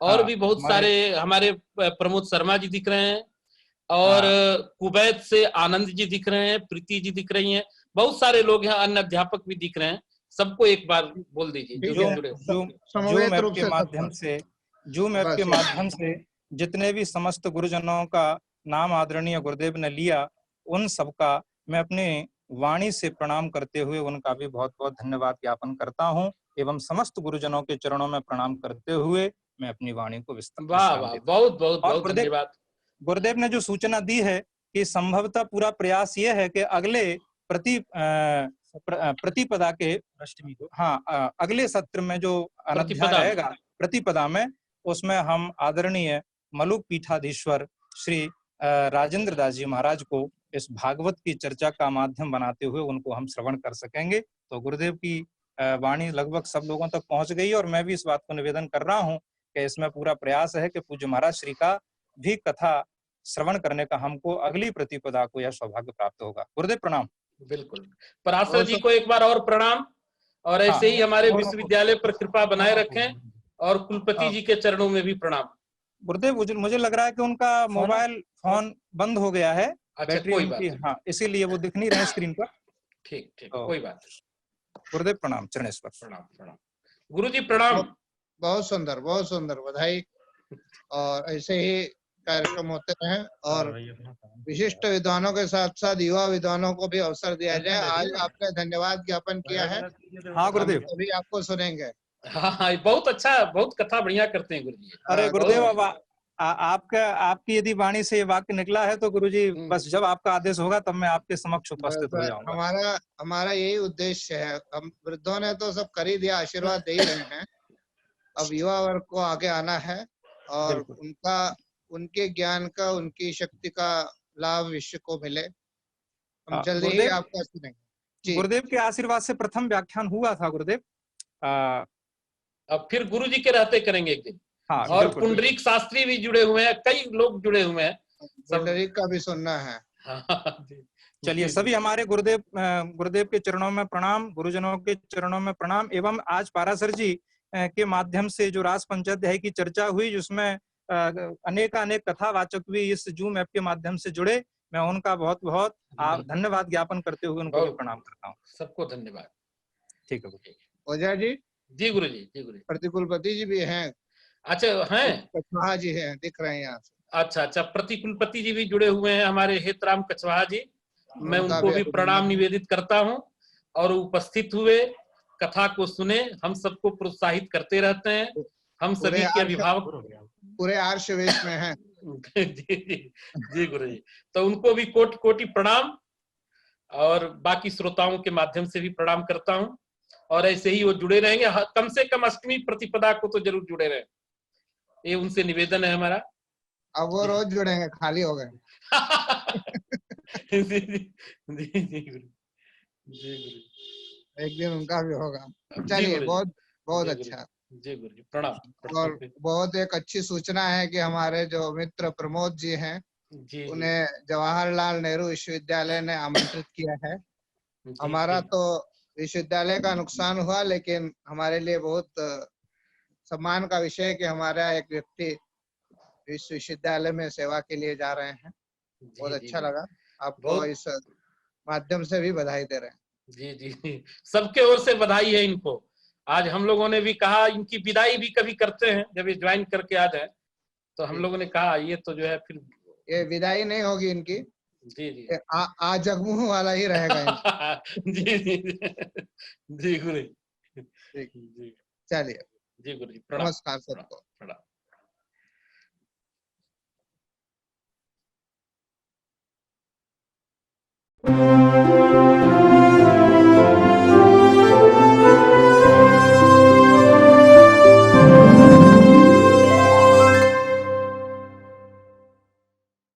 A: और भी बहुत सारे हमारे प्रमोद शर्मा जी दिख रहे हैं और कुवैत से आनंद जी दिख रहे हैं, प्रीति जी दिख रही हैं, बहुत सारे लोग हैं, अन्य अध्यापक भी दिख रहे हैं। सबको एक बार बोल दीजिए।
G: जूम ऐप के माध्यम से जितने भी समस्त गुरुजनों का नाम आदरणीय गुरुदेव ने लिया उन सबका मैं अपनी वाणी से प्रणाम करते हुए उनका भी बहुत बहुत धन्यवाद ज्ञापन करता हूं एवं समस्त गुरुजनों के चरणों में प्रणाम करते हुए मैं अपनी वाणी को विस्तार
A: बहुत बहुत बहुत धन्यवाद।
G: गुरुदेव ने जो सूचना दी है कि संभवतः पूरा प्रयास ये है कि अगले प्रतिपदा के अगले सत्र में जो अनध्याय रहेगा प्रतिपदा में, उसमें हम आदरणीय मलुक पीठाधीश्वर श्री राजेंद्र दास जी महाराज को इस भागवत की चर्चा का माध्यम बनाते हुए उनको हम श्रवण कर सकेंगे। तो गुरुदेव की वाणी लगभग सब लोगों तक पहुंच गई और मैं भी इस बात को निवेदन कर रहा हूं कि इसमें पूरा प्रयास है कि पूज्य महाराज श्री का भी कथा श्रवण करने का हमको अगली प्रतिपदा को यह सौभाग्य प्राप्त होगा। गुरुदेव प्रणाम।
A: बिल्कुल, पराशर जी को एक बार और प्रणाम और ऐसे ही हमारे विश्वविद्यालय पर कृपा बनाए रखें और कुलपति जी के चरणों में भी प्रणाम।
G: गुरुदेव मुझे लग रहा है कि उनका मोबाइल फोन बंद हो गया है।
A: अच्छा, कोई बात
G: इसीलिए वो दिख नहीं रहे स्क्रीन पर।
A: ठीक कोई बात।
G: गुरुदेव प्रणाम, चरणेश्वर
A: प्रणाम। गुरु जी प्रणाम।
C: बहुत सुंदर बधाई। और ऐसे ही कार्यक्रम होते रहे और विशिष्ट विद्वानों के साथ साथ युवा विद्वानों को भी अवसर दिया जाए। आज आपने धन्यवाद ज्ञापन किया है।
G: हाँ गुरुदेव,
C: अभी आपको सुनेंगे।
A: हाँ बहुत अच्छा, बहुत कथा बढ़िया करते हैं गुरु जी।
G: अरे गुरुदेव आपकी यदि वाणी से ये वाक्य निकला है तो गुरुजी बस जब आपका आदेश होगा तब मैं आपके समक्ष उपस्थित हो जाऊंगा।
C: हमारा यही उद्देश्य है। हम वृद्धों ने तो सब कर ही दिया, आशीर्वाद दे ही रहे हैं। अब युवा वर्ग को आगे आना है और उनके ज्ञान का, उनकी शक्ति का लाभ विश्व को मिले। हम जल्दी ही आपका सुनेंगे।
G: गुरुदेव के आशीर्वाद से प्रथम व्याख्यान हुआ था गुरुदेव।
A: अब फिर गुरु जी के रहते करेंगे एक दिन।
G: हाँ,
A: और पुंडरीक शास्त्री भी जुड़े हुए हैं, कई लोग जुड़े हुए हैं,
C: पुंडरीक का भी सुनना है।
G: चलिए, सभी हमारे गुरुदेव के चरणों में प्रणाम, गुरुजनों के चरणों में प्रणाम। एवं आज पारासर जी के माध्यम से जो रास पंचाध्याय की चर्चा हुई, जिसमें अनेक कथावाचक भी इस जूम ऐप के माध्यम से जुड़े, मैं उनका बहुत बहुत धन्यवाद ज्ञापन करते हुए उनको भी प्रणाम करता हूँ।
A: सबको धन्यवाद।
G: ठीक है
C: ओझा जी।
A: जी गुरु जी। जी गुरु जी।
C: प्रतिकुलपति जी भी हैं।
A: अच्छा हैं,
C: कछवाहा जी हैं, दिख रहे हैं यहाँ से।
A: अच्छा, प्रतिकुलपति जी भी जुड़े हुए हैं हमारे हेतराम कछवाहा जी। मैं उनको भी प्रणाम निवेदित करता हूँ। और उपस्थित हुए, कथा को सुने, हम सबको प्रोत्साहित करते रहते हैं। हम सभी के अभिभावक
C: पूरे आर्ष वेश में हैं।
A: जी गुरु जी। तो उनको भी कोटि कोटि प्रणाम, और बाकी श्रोताओं के माध्यम से भी प्रणाम करता हूँ। और ऐसे ही वो जुड़े रहेंगे, कम से कम अष्टमी प्रतिपदा को तो जरूर जुड़े रहे, ये उनसे निवेदन है हमारा।
C: अब वो रोज जुड़ेंगे, खाली हो गए।
A: जी गुरु जी। एक
C: दिन उनका भी होगा। चलिए, बहुत अच्छा।
A: जी गुरु जी, प्रणाम।
C: और बहुत एक अच्छी सूचना है कि हमारे जो मित्र प्रमोद जी हैं, उन्हें जवाहरलाल नेहरू विश्वविद्यालय ने आमंत्रित किया है। हमारा तो विश्वविद्यालय का नुकसान हुआ, लेकिन हमारे लिए बहुत सम्मान का विषय है कि हमारा एक व्यक्ति विश्वविद्यालय में सेवा के लिए जा रहे हैं। बहुत अच्छा लगा। आपको इस माध्यम से भी बधाई दे रहे हैं।
A: जी, सबके ओर से बधाई है इनको। आज हम लोगों ने भी कहा इनकी विदाई भी कभी करते हैं, जब ये ज्वाइन करके आ जाए, तो हम लोगों ने कहा ये तो जो है फिर
C: ये विदाई नहीं होगी इनकी।
A: जी
C: आ जगमुह वाला ही रहेगा।
A: जी गुरु जी।
C: चलिए,
A: जी गुरु जी,
C: नमस्कार सबको।
A: प्रणाम।